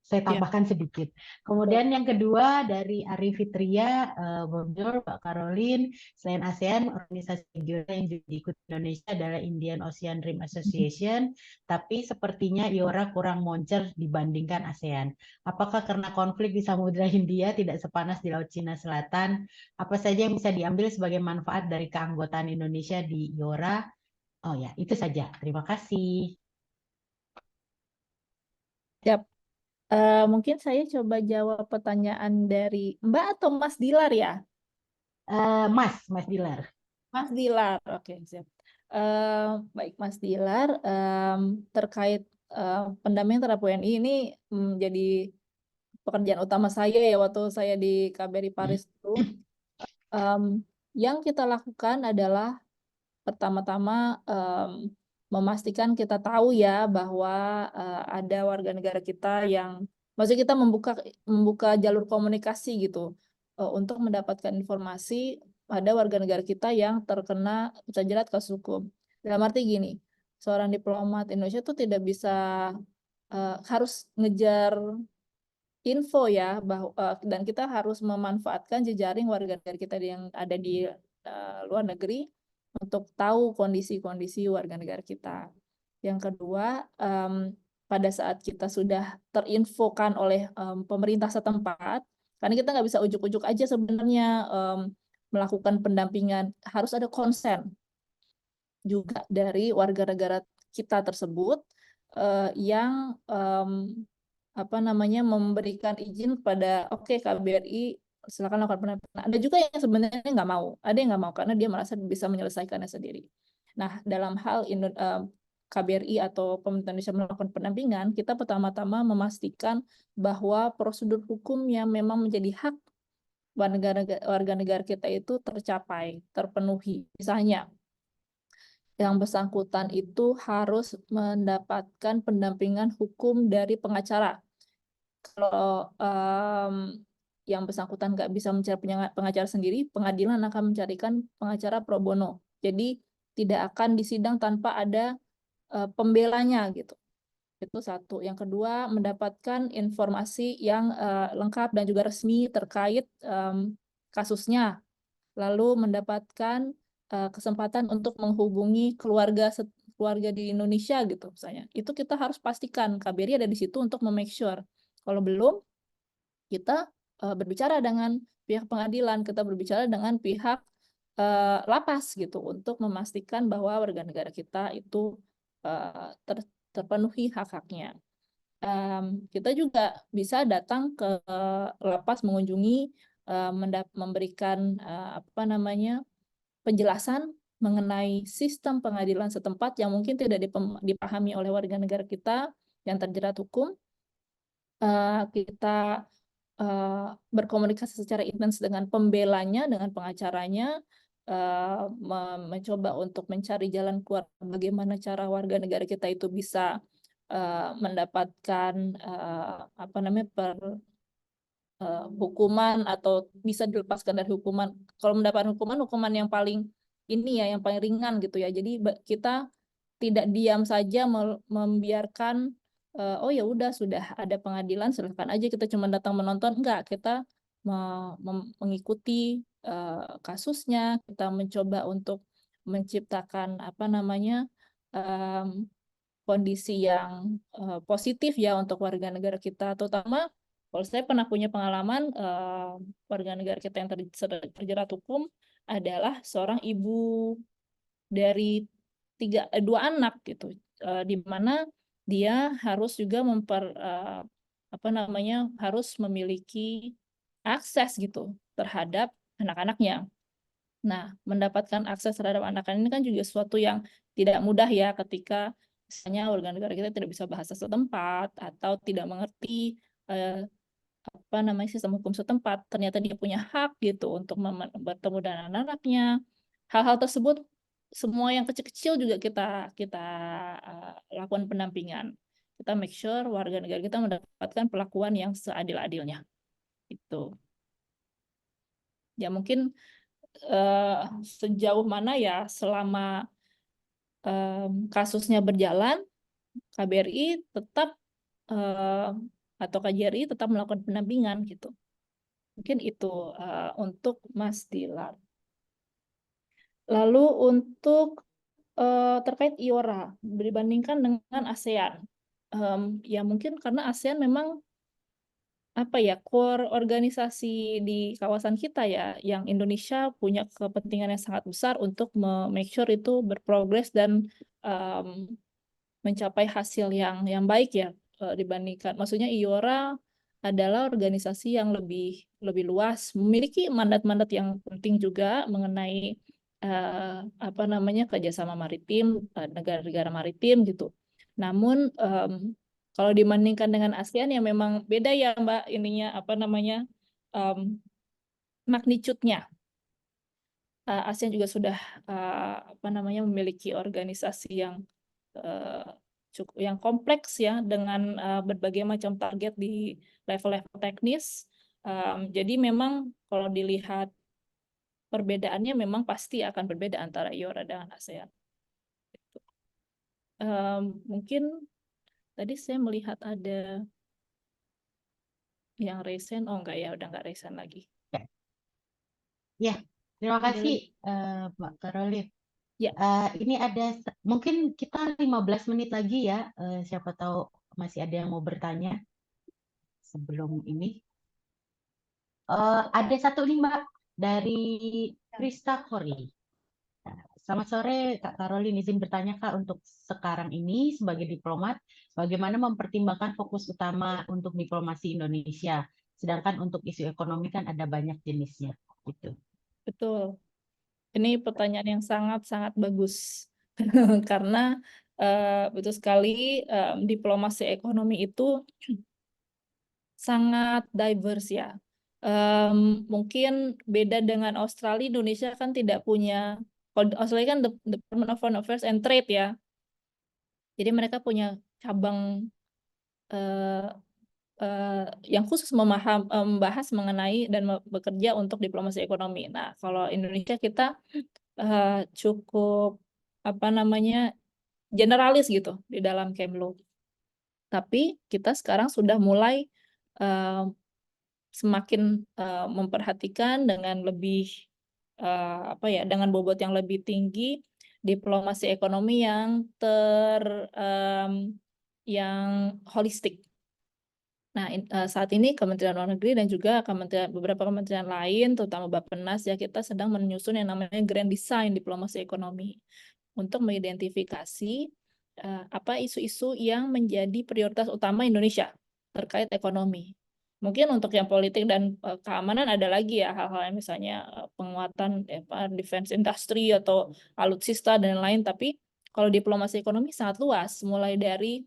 saya tambahkan sedikit. Kemudian yang kedua dari Ari Fitria, Bonjour Pak Caroline, selain ASEAN, organisasi regional yang juga diikuti Indonesia adalah Indian Ocean Rim Association, tapi sepertinya IORA kurang moncer dibandingkan ASEAN. Apakah karena konflik di Samudra Hindia tidak sepanas di Laut Cina Selatan? Apa saja yang bisa diambil sebagai manfaat dari keanggotaan Indonesia di IORA? Oh ya, itu saja. Terima kasih. Siap. Mungkin saya coba jawab pertanyaan dari Mbak atau Mas Dilar ya? Mas Dilar. Mas Dilar, oke, siap. Baik Mas Dilar, terkait pendampingan terhadap WNI ini menjadi pekerjaan utama saya ya waktu saya di KBRI Paris itu. Yang kita lakukan adalah pertama-tama memastikan kita tahu ya bahwa ada warga negara kita yang, maksudnya kita membuka jalur komunikasi gitu untuk mendapatkan informasi pada warga negara kita yang terjerat kasus hukum. Dalam arti gini, seorang diplomat Indonesia itu tidak bisa harus ngejar info ya, dan kita harus memanfaatkan jejaring warga negara kita yang ada di luar negeri untuk tahu kondisi-kondisi warga negara kita. Yang kedua, pada saat kita sudah terinfokan oleh pemerintah setempat, karena kita nggak bisa ujuk-ujuk aja sebenarnya melakukan pendampingan, harus ada konsen juga dari warga negara kita tersebut yang memberikan izin pada KBRI silakan lakukan pendampingan. Ada juga yang sebenarnya nggak mau, ada yang nggak mau karena dia merasa bisa menyelesaikannya sendiri. Nah, dalam hal KBRI atau pemerintah Indonesia melakukan pendampingan, kita pertama-tama memastikan bahwa prosedur hukum yang memang menjadi hak warga negara kita itu terpenuhi. Misalnya, yang bersangkutan itu harus mendapatkan pendampingan hukum dari pengacara. Kalau yang bersangkutan nggak bisa mencari pengacara sendiri, pengadilan akan mencarikan pengacara pro bono. Jadi tidak akan disidang tanpa ada pembelanya gitu. Itu satu. Yang kedua, mendapatkan informasi yang lengkap dan juga resmi terkait kasusnya. Lalu mendapatkan kesempatan untuk menghubungi keluarga di Indonesia gitu misalnya. Itu kita harus pastikan KBRI ada di situ untuk make sure. Kalau belum, kita berbicara dengan pihak pengadilan, kita berbicara dengan pihak lapas gitu untuk memastikan bahwa warga negara kita itu terpenuhi hak-haknya. Kita juga bisa datang ke lapas mengunjungi, memberikan apa namanya penjelasan mengenai sistem pengadilan setempat yang mungkin tidak dipahami oleh warga negara kita yang terjerat hukum. Kita berkomunikasi secara intens dengan pembelanya, dengan pengacaranya, mencoba untuk mencari jalan keluar bagaimana cara warga negara kita itu bisa mendapatkan apa namanya hukuman atau bisa dilepaskan dari hukuman. Kalau mendapatkan hukuman yang paling ini ya, yang paling ringan gitu ya. Jadi kita tidak diam saja membiarkan oh ya udah sudah ada pengadilan silakan aja kita cuma datang menonton. Enggak, kita mengikuti kasusnya, kita mencoba untuk menciptakan apa namanya kondisi yang positif ya untuk warga negara kita, terutama kalau saya pernah punya pengalaman warga negara kita yang terjerat hukum adalah seorang ibu dari dua anak gitu, di mana dia harus juga apa namanya harus memiliki akses gitu terhadap anak-anaknya. Nah, mendapatkan akses terhadap anak-anak ini kan juga sesuatu yang tidak mudah ya ketika misalnya warga negara kita tidak bisa bahasa setempat atau tidak mengerti apa namanya sistem hukum setempat. Ternyata dia punya hak gitu untuk bertemu dengan anak-anaknya. Hal-hal tersebut semua yang kecil-kecil juga kita lakukan pendampingan. Kita make sure warga negara kita mendapatkan perlakuan yang seadil-adilnya. Itu. Ya mungkin sejauh mana ya selama kasusnya berjalan, KBRI tetap atau KJRI tetap melakukan pendampingan gitu. Mungkin itu untuk Mas Dilar. Lalu untuk terkait IORA dibandingkan dengan ASEAN, ya mungkin karena ASEAN memang apa ya core organisasi di kawasan kita ya, yang Indonesia punya kepentingan yang sangat besar untuk make sure itu berprogres dan mencapai hasil yang baik ya dibandingkan. Maksudnya IORA adalah organisasi yang lebih luas, memiliki mandat-mandat yang penting juga mengenai apa namanya kerjasama maritim, negara-negara maritim gitu. Namun kalau dibandingkan dengan ASEAN ya memang beda ya Mbak ininya apa namanya magnitude-nya. ASEAN juga sudah apa namanya memiliki organisasi yang cukup yang kompleks ya dengan berbagai macam target di level-level teknis. Jadi memang kalau dilihat perbedaannya memang pasti akan berbeda antara IORA dengan ASEAN. Mungkin tadi saya melihat ada yang resen, oh enggak ya, udah enggak resen lagi. Ya, terima kasih Mbak Karolin. Ya. Ini ada mungkin kita 15 menit lagi ya, siapa tahu masih ada yang mau bertanya sebelum ini. Ada satu nih Mbak dari Krista Kori. Selamat sore Kak Karolin, izin bertanya Kak, untuk sekarang ini sebagai diplomat, bagaimana mempertimbangkan fokus utama untuk diplomasi Indonesia, sedangkan untuk isu ekonomi kan ada banyak jenisnya gitu. Betul. Ini pertanyaan yang sangat-sangat bagus karena betul sekali diplomasi ekonomi itu sangat diverse ya. Mungkin beda dengan Australia, Indonesia kan tidak punya, kalau Australia kan Department of Foreign Affairs and Trade ya. Jadi mereka punya cabang yang khusus membahas mengenai dan bekerja untuk diplomasi ekonomi. Nah, kalau Indonesia kita cukup apa namanya generalis gitu di dalam Kemlu. Tapi kita sekarang sudah mulai semakin memperhatikan dengan lebih apa ya dengan bobot yang lebih tinggi diplomasi ekonomi yang yang holistik. Nah, saat ini Kementerian Luar Negeri dan juga beberapa kementerian lain, terutama Bappenas, ya kita sedang menyusun yang namanya Grand Design Diplomasi Ekonomi untuk mengidentifikasi apa isu-isu yang menjadi prioritas utama Indonesia terkait ekonomi. Mungkin untuk yang politik dan keamanan ada lagi ya hal-hal yang misalnya penguatan defense industry atau alutsista dan lain. Tapi kalau diplomasi ekonomi sangat luas, mulai dari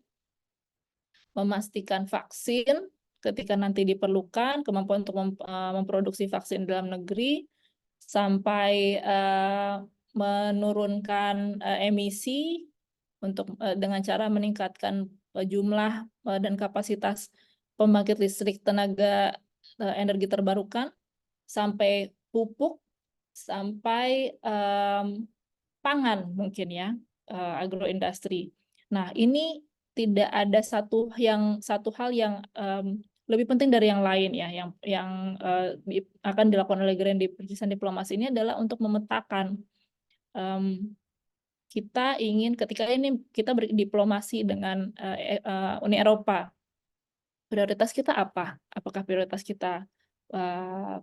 memastikan vaksin ketika nanti diperlukan, kemampuan untuk memproduksi vaksin dalam negeri, sampai menurunkan emisi untuk dengan cara meningkatkan jumlah dan kapasitas pembangkit listrik tenaga energi terbarukan, sampai pupuk, sampai pangan mungkin ya, agroindustri. Nah, ini tidak ada satu hal yang lebih penting dari yang lain ya, yang akan dilakukan oleh Grand Design Diplomasi ini adalah untuk memetakan kita ingin ketika ini kita berdiplomasi dengan Uni Eropa, prioritas kita apa? Apakah prioritas kita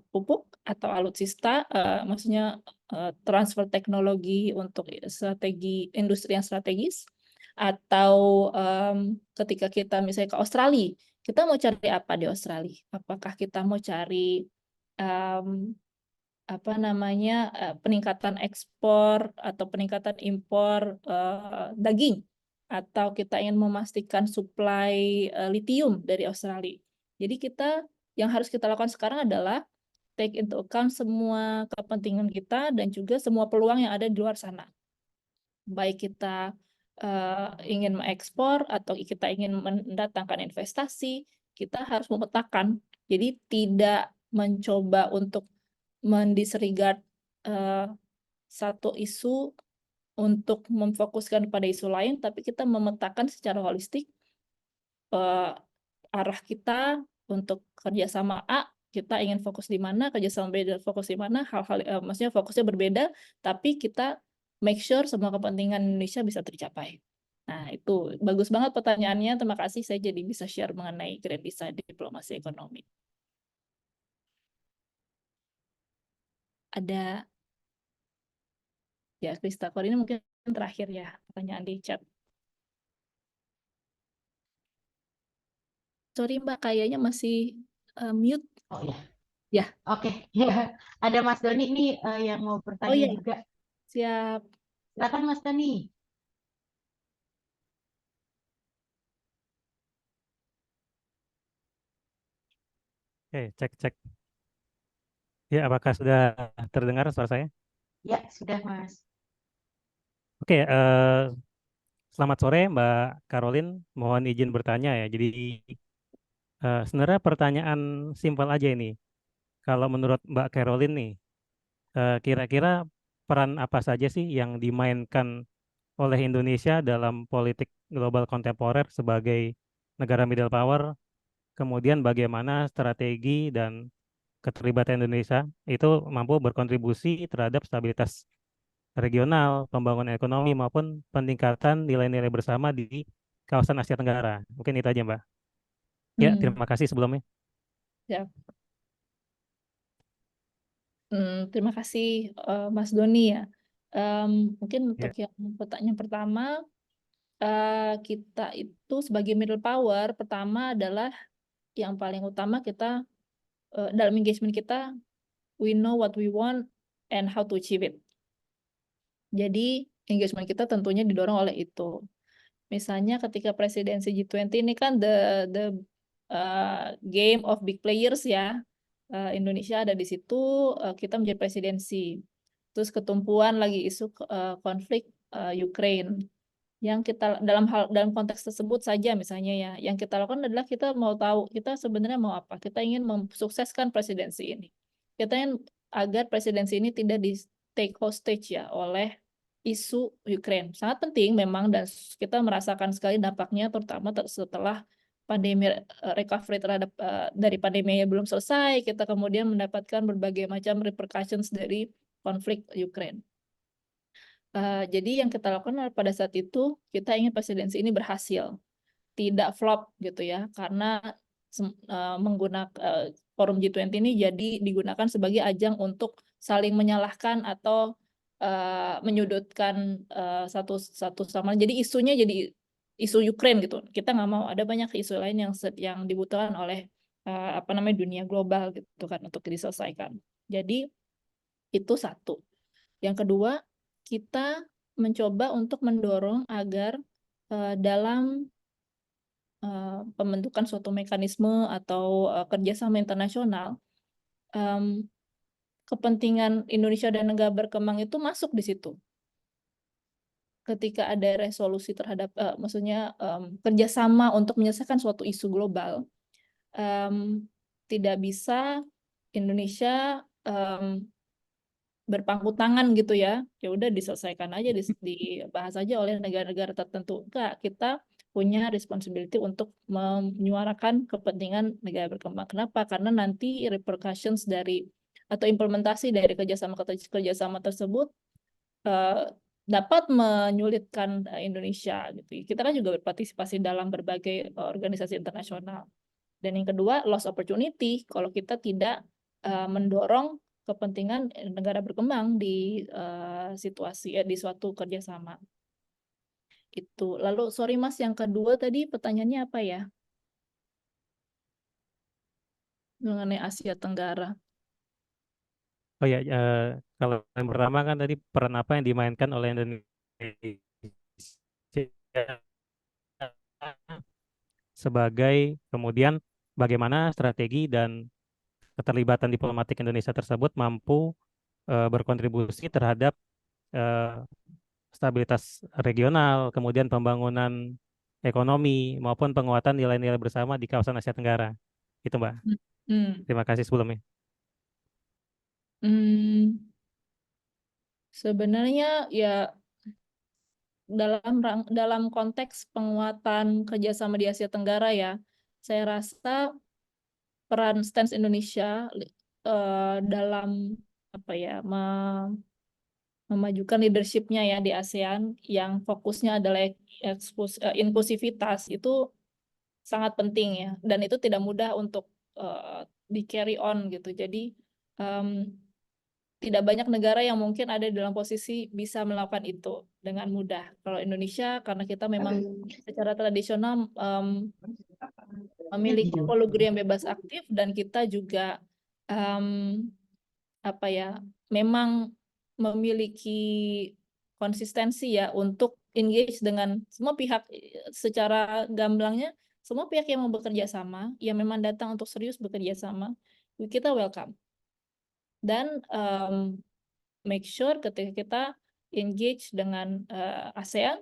pupuk atau alutsista, maksudnya transfer teknologi untuk strategi industri yang strategis, atau ketika kita misalnya ke Australia, kita mau cari apa di Australia? Apakah kita mau cari peningkatan ekspor atau peningkatan impor daging, atau kita ingin memastikan suplai litium dari Australia. Jadi yang harus kita lakukan sekarang adalah take into account semua kepentingan kita dan juga semua peluang yang ada di luar sana. Baik kita ingin mengekspor atau kita ingin mendatangkan investasi, kita harus memetakan. Jadi tidak mencoba untuk mendisregard satu isu untuk memfokuskan pada isu lain, tapi kita memetakan secara holistik arah kita untuk kerjasama A, kita ingin fokus di mana, kerjasama B fokus di mana, hal-hal maksudnya fokusnya berbeda, tapi kita make sure semua kepentingan Indonesia bisa tercapai. Nah, itu bagus banget pertanyaannya. Terima kasih, saya jadi bisa share mengenai Grand Design Diplomasi Ekonomi. Ada ya, Krista Kor, ini mungkin terakhir ya pertanyaan di chat. Sorry Mbak, kayaknya masih mute. Oh ya. Ya. Oke, ya. Ada Mas Doni nih yang mau bertanya iya. juga. Siap. Silakan Mas Doni. Oke, cek. Ya, apakah sudah terdengar suara saya? Ya, sudah Mas. Oke, selamat sore Mbak Caroline. Mohon izin bertanya ya. Jadi sebenarnya pertanyaan simpel aja ini. Kalau menurut Mbak Caroline nih, kira-kira peran apa saja sih yang dimainkan oleh Indonesia dalam politik global kontemporer sebagai negara middle power? Kemudian bagaimana strategi dan keterlibatan Indonesia itu mampu berkontribusi terhadap stabilitas regional, pembangunan ekonomi maupun peningkatan nilai-nilai bersama di kawasan Asia Tenggara. Mungkin itu aja, Mbak. Ya, terima kasih sebelumnya. Ya. Terima kasih Mas Doni ya. Mungkin untuk yang pertanyaan pertama, kita itu sebagai middle power, pertama adalah yang paling utama kita dalam engagement kita, we know what we want and how to achieve it. Jadi engagement kita tentunya didorong oleh itu. Misalnya ketika presidensi G20 ini kan the game of big players ya. Indonesia ada di situ, kita menjadi presidensi. Terus ketumpuan lagi isu konflik Ukraine. Yang kita dalam konteks tersebut saja misalnya ya, yang kita lakukan adalah kita mau tahu kita sebenarnya mau apa. Kita ingin mensukseskan presidensi ini. Kita ingin agar presidensi ini tidak di take hostage ya oleh isu Ukraine. Sangat penting memang, dan kita merasakan sekali dampaknya terutama setelah pandemi, recovery terhadap dari pandemi yang belum selesai, kita kemudian mendapatkan berbagai macam repercussions dari konflik Ukraine. Jadi yang kita lakukan pada saat itu, kita ingin presidensi ini berhasil, tidak flop gitu ya, karena menggunakan forum G20 ini jadi digunakan sebagai ajang untuk saling menyalahkan atau menyudutkan satu sama lain. Jadi isunya jadi isu Ukraine gitu. Kita nggak mau, ada banyak isu lain yang dibutuhkan oleh dunia global gitu kan untuk diselesaikan. Jadi itu satu. Yang kedua, kita mencoba untuk mendorong agar dalam pembentukan suatu mekanisme atau kerjasama internasional, kepentingan Indonesia dan negara berkembang itu masuk di situ. Ketika ada resolusi terhadap, maksudnya kerjasama untuk menyelesaikan suatu isu global, tidak bisa Indonesia berpangku tangan gitu ya udah diselesaikan aja, dibahas aja oleh negara-negara tertentu. Enggak, kita punya responsibility untuk menyuarakan kepentingan negara berkembang. Kenapa? Karena nanti repercussions dari atau implementasi dari kerjasama tersebut dapat menyulitkan Indonesia gitu. Kita kan juga berpartisipasi dalam berbagai organisasi internasional. Dan yang kedua, loss opportunity kalau kita tidak mendorong kepentingan negara berkembang di situasi di suatu kerjasama. Itu. Lalu sorry Mas, yang kedua tadi pertanyaannya apa ya? Mengenai Asia Tenggara. Oh ya, kalau yang pertama kan tadi peran apa yang dimainkan oleh Indonesia sebagai kemudian bagaimana strategi dan keterlibatan diplomatik Indonesia tersebut mampu berkontribusi terhadap stabilitas regional, kemudian pembangunan ekonomi maupun penguatan nilai-nilai bersama di kawasan Asia Tenggara. Itu Mbak. Terima kasih sebelumnya. Sebenarnya ya dalam konteks penguatan kerjasama di Asia Tenggara ya, saya rasa peran stance Indonesia dalam memajukan leadership-nya ya di ASEAN yang fokusnya adalah inklusivitas itu sangat penting ya, dan itu tidak mudah untuk di carry on gitu. Jadi tidak banyak negara yang mungkin ada dalam posisi bisa melakukan itu dengan mudah. Kalau Indonesia, karena kita memang secara tradisional memiliki program bebas aktif, dan kita juga memang memiliki konsistensi ya untuk engage dengan semua pihak. Secara gamblangnya, semua pihak yang mau bekerja sama, yang memang datang untuk serius bekerja sama, kita welcome. Dan make sure ketika kita engage dengan ASEAN,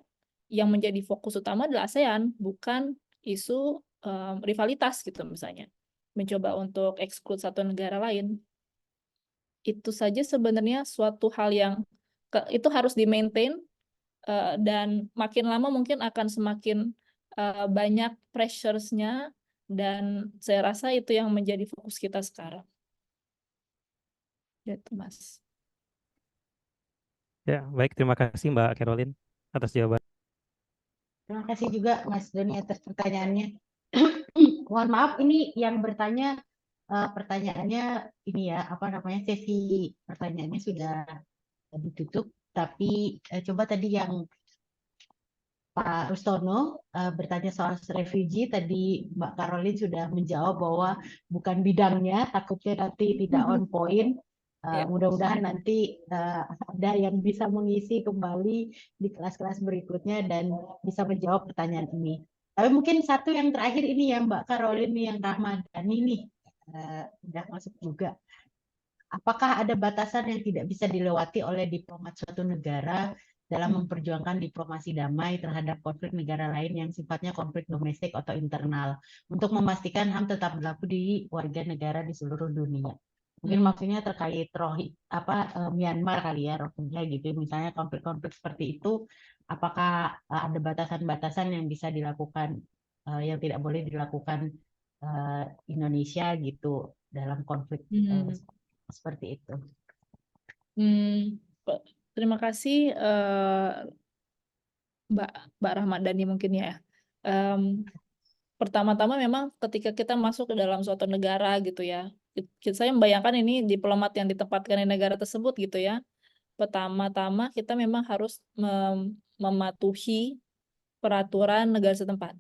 yang menjadi fokus utama adalah ASEAN, bukan isu rivalitas gitu misalnya. Mencoba untuk exclude satu negara lain. Itu saja sebenarnya suatu hal yang itu harus di-maintain, dan makin lama mungkin akan semakin banyak pressures-nya, dan saya rasa itu yang menjadi fokus kita sekarang. Itu Mas. Ya, baik, terima kasih Mbak Caroline atas jawaban. Terima kasih juga Mas Doni atas pertanyaannya. Mohon maaf, ini yang bertanya pertanyaannya ini ya, sesi pertanyaannya sudah ditutup, tapi coba tadi yang Pak Rustono bertanya soal refugee, tadi Mbak Caroline sudah menjawab bahwa bukan bidangnya, takutnya nanti tidak on point. Mudah-mudahan nanti ada yang bisa mengisi kembali di kelas-kelas berikutnya dan bisa menjawab pertanyaan ini. Tapi mungkin satu yang terakhir ini ya Mbak Caroline, yang Ramadhani nih sudah masuk juga. Apakah ada batasan yang tidak bisa dilewati oleh diplomat suatu negara dalam memperjuangkan diplomasi damai terhadap konflik negara lain yang sifatnya konflik domestik atau internal, untuk memastikan HAM tetap berlaku di warga negara di seluruh dunia? Mungkin maksudnya terkait Myanmar kali ya, Rohingya gitu. Misalnya konflik-konflik seperti itu, apakah ada batasan-batasan yang bisa dilakukan, yang tidak boleh dilakukan Indonesia gitu dalam konflik seperti itu? Terima kasih Mbak Ramadhani mungkin ya. pertama-tama memang ketika kita masuk ke dalam suatu negara gitu ya, saya membayangkan ini diplomat yang ditempatkan di negara tersebut gitu ya. Pertama-tama kita memang harus mematuhi peraturan negara setempat.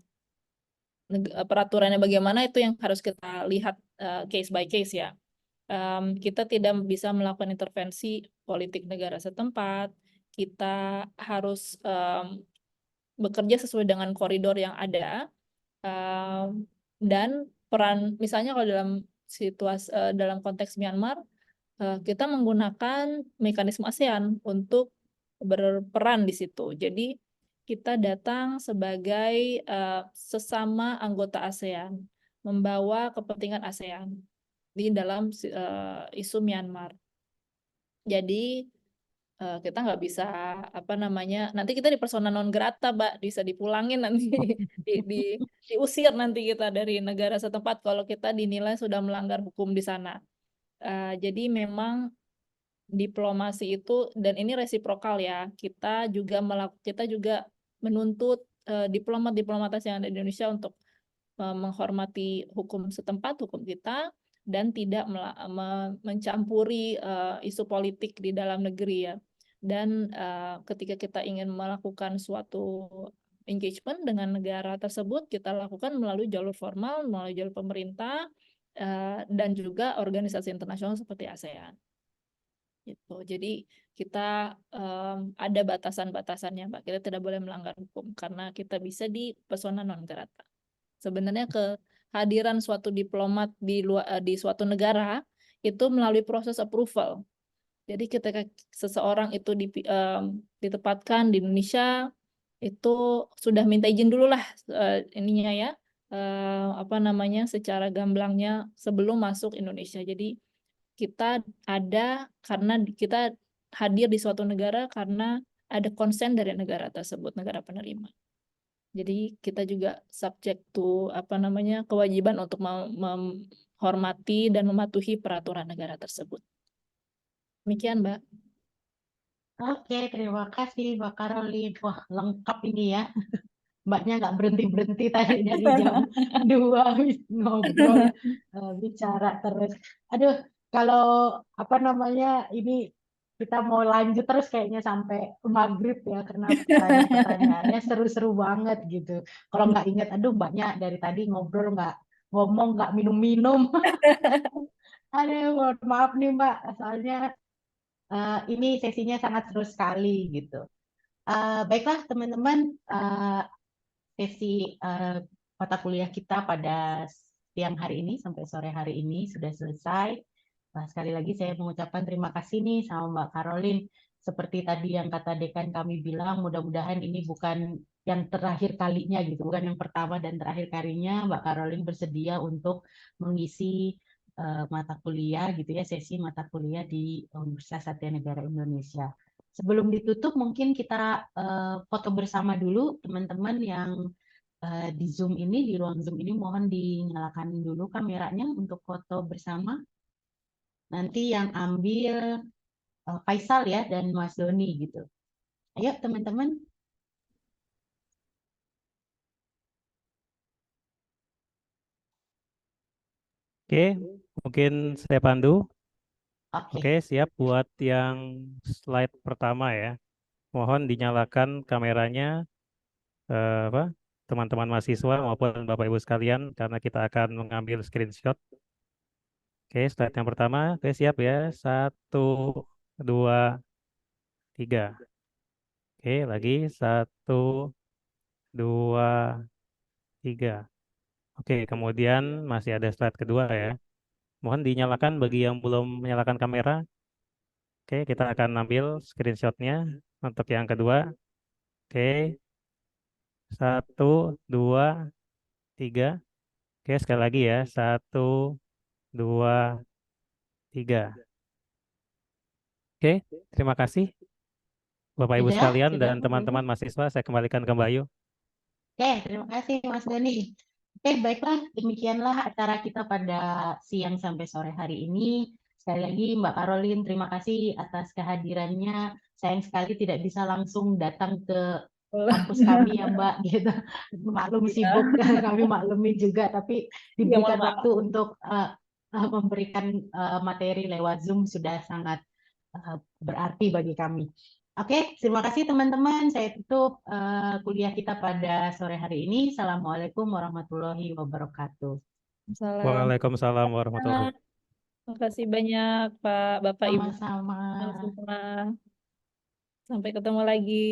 Peraturannya bagaimana itu yang harus kita lihat case by case ya. Kita tidak bisa melakukan intervensi politik negara setempat. Kita harus bekerja sesuai dengan koridor yang ada. Dan peran, misalnya kalau dalam situasi dalam konteks Myanmar, kita menggunakan mekanisme ASEAN untuk berperan di situ. Jadi kita datang sebagai sesama anggota ASEAN, membawa kepentingan ASEAN di dalam isu Myanmar. Jadi kita nggak bisa nanti kita di persona non grata, Mbak, bisa dipulangin nanti diusir nanti kita dari negara setempat kalau kita dinilai sudah melanggar hukum di sana. Jadi memang diplomasi itu, dan ini resiprokal ya, kita juga menuntut diplomat yang ada di Indonesia untuk menghormati hukum setempat, hukum kita, dan tidak mencampuri isu politik di dalam negeri ya. Dan ketika kita ingin melakukan suatu engagement dengan negara tersebut, kita lakukan melalui jalur formal, melalui jalur pemerintah, dan juga organisasi internasional seperti ASEAN. Gitu. Jadi kita ada batasan-batasannya, Mbak. Kita tidak boleh melanggar hukum karena kita bisa di persona non grata. Sebenarnya kehadiran suatu diplomat di suatu negara itu melalui proses approval. Jadi ketika seseorang itu ditempatkan di Indonesia, itu sudah minta izin dulu lah ininya ya, secara gamblangnya sebelum masuk Indonesia. Jadi kita ada karena kita hadir di suatu negara karena ada konsen dari negara tersebut, negara penerima. Jadi kita juga subject to kewajiban untuk menghormati dan mematuhi peraturan negara tersebut. Demikian, Mbak. Oke, terima kasih Mbak Karolin. Wah, lengkap ini ya. Mbaknya nggak berhenti-berhenti tadi dari jam 2 ngobrol, bicara terus. Aduh, kalau ini kita mau lanjut terus kayaknya sampai maghrib ya, karena pertanyaan-pertanyaannya seru-seru banget gitu. Kalau nggak ingat, aduh Mbaknya dari tadi ngobrol nggak ngomong, nggak minum-minum. Aduh, mohon maaf nih Mbak, soalnya ini sesinya sangat seru sekali gitu. Baiklah teman-teman, sesi mata kuliah kita pada siang hari ini sampai sore hari ini sudah selesai. Sekali lagi saya mengucapkan terima kasih nih sama Mbak Karolin. Seperti tadi yang kata dekan kami bilang, mudah-mudahan ini bukan yang terakhir kalinya gitu, bukan yang pertama dan terakhir kalinya Mbak Karolin bersedia untuk mengisi mata kuliah gitu ya, sesi mata kuliah di Universitas Satya Negara Indonesia. Sebelum ditutup mungkin kita foto bersama dulu teman-teman yang di Zoom ini, di ruang Zoom ini, mohon dinyalakan dulu kameranya untuk foto bersama. Nanti yang ambil Faisal ya dan Mas Doni gitu. Ayo teman-teman. Oke, mungkin saya pandu. Oke. Oke, siap buat yang slide pertama ya. Mohon dinyalakan kameranya, teman-teman mahasiswa maupun Bapak Ibu sekalian, karena kita akan mengambil screenshot. Oke, slide yang pertama. Oke, siap ya. 1, 2, 3. Oke, lagi 1, 2, 3. Oke, kemudian masih ada slide kedua ya. Mohon dinyalakan bagi yang belum menyalakan kamera. Oke, kita akan ambil screenshotnya untuk yang kedua. Oke, 1, 2, 3. Oke, sekali lagi ya. 1, 2, 3. Oke, terima kasih Bapak Ibu sekalian dan teman-teman mahasiswa. Saya kembalikan ke Mbak Ayu. Oke, terima kasih Mas Doni. Oke, baiklah, demikianlah acara kita pada siang sampai sore hari ini. Sekali lagi Mbak Karolin, terima kasih atas kehadirannya. Sayang sekali tidak bisa langsung datang ke kampus kami ya Mbak gitu. Maklum Iya. sibuk kami maklumi juga, tapi Iya, mohon diberikan maaf. waktu untuk memberikan materi lewat Zoom sudah sangat berarti bagi kami. Oke, terima kasih teman-teman. Saya tutup kuliah kita pada sore hari ini. Assalamualaikum warahmatullahi wabarakatuh. Salam. Waalaikumsalam warahmatullahi wabarakatuh. Terima kasih banyak Pak, Bapak, Ibu. Sama-sama. Semua. Sampai ketemu lagi.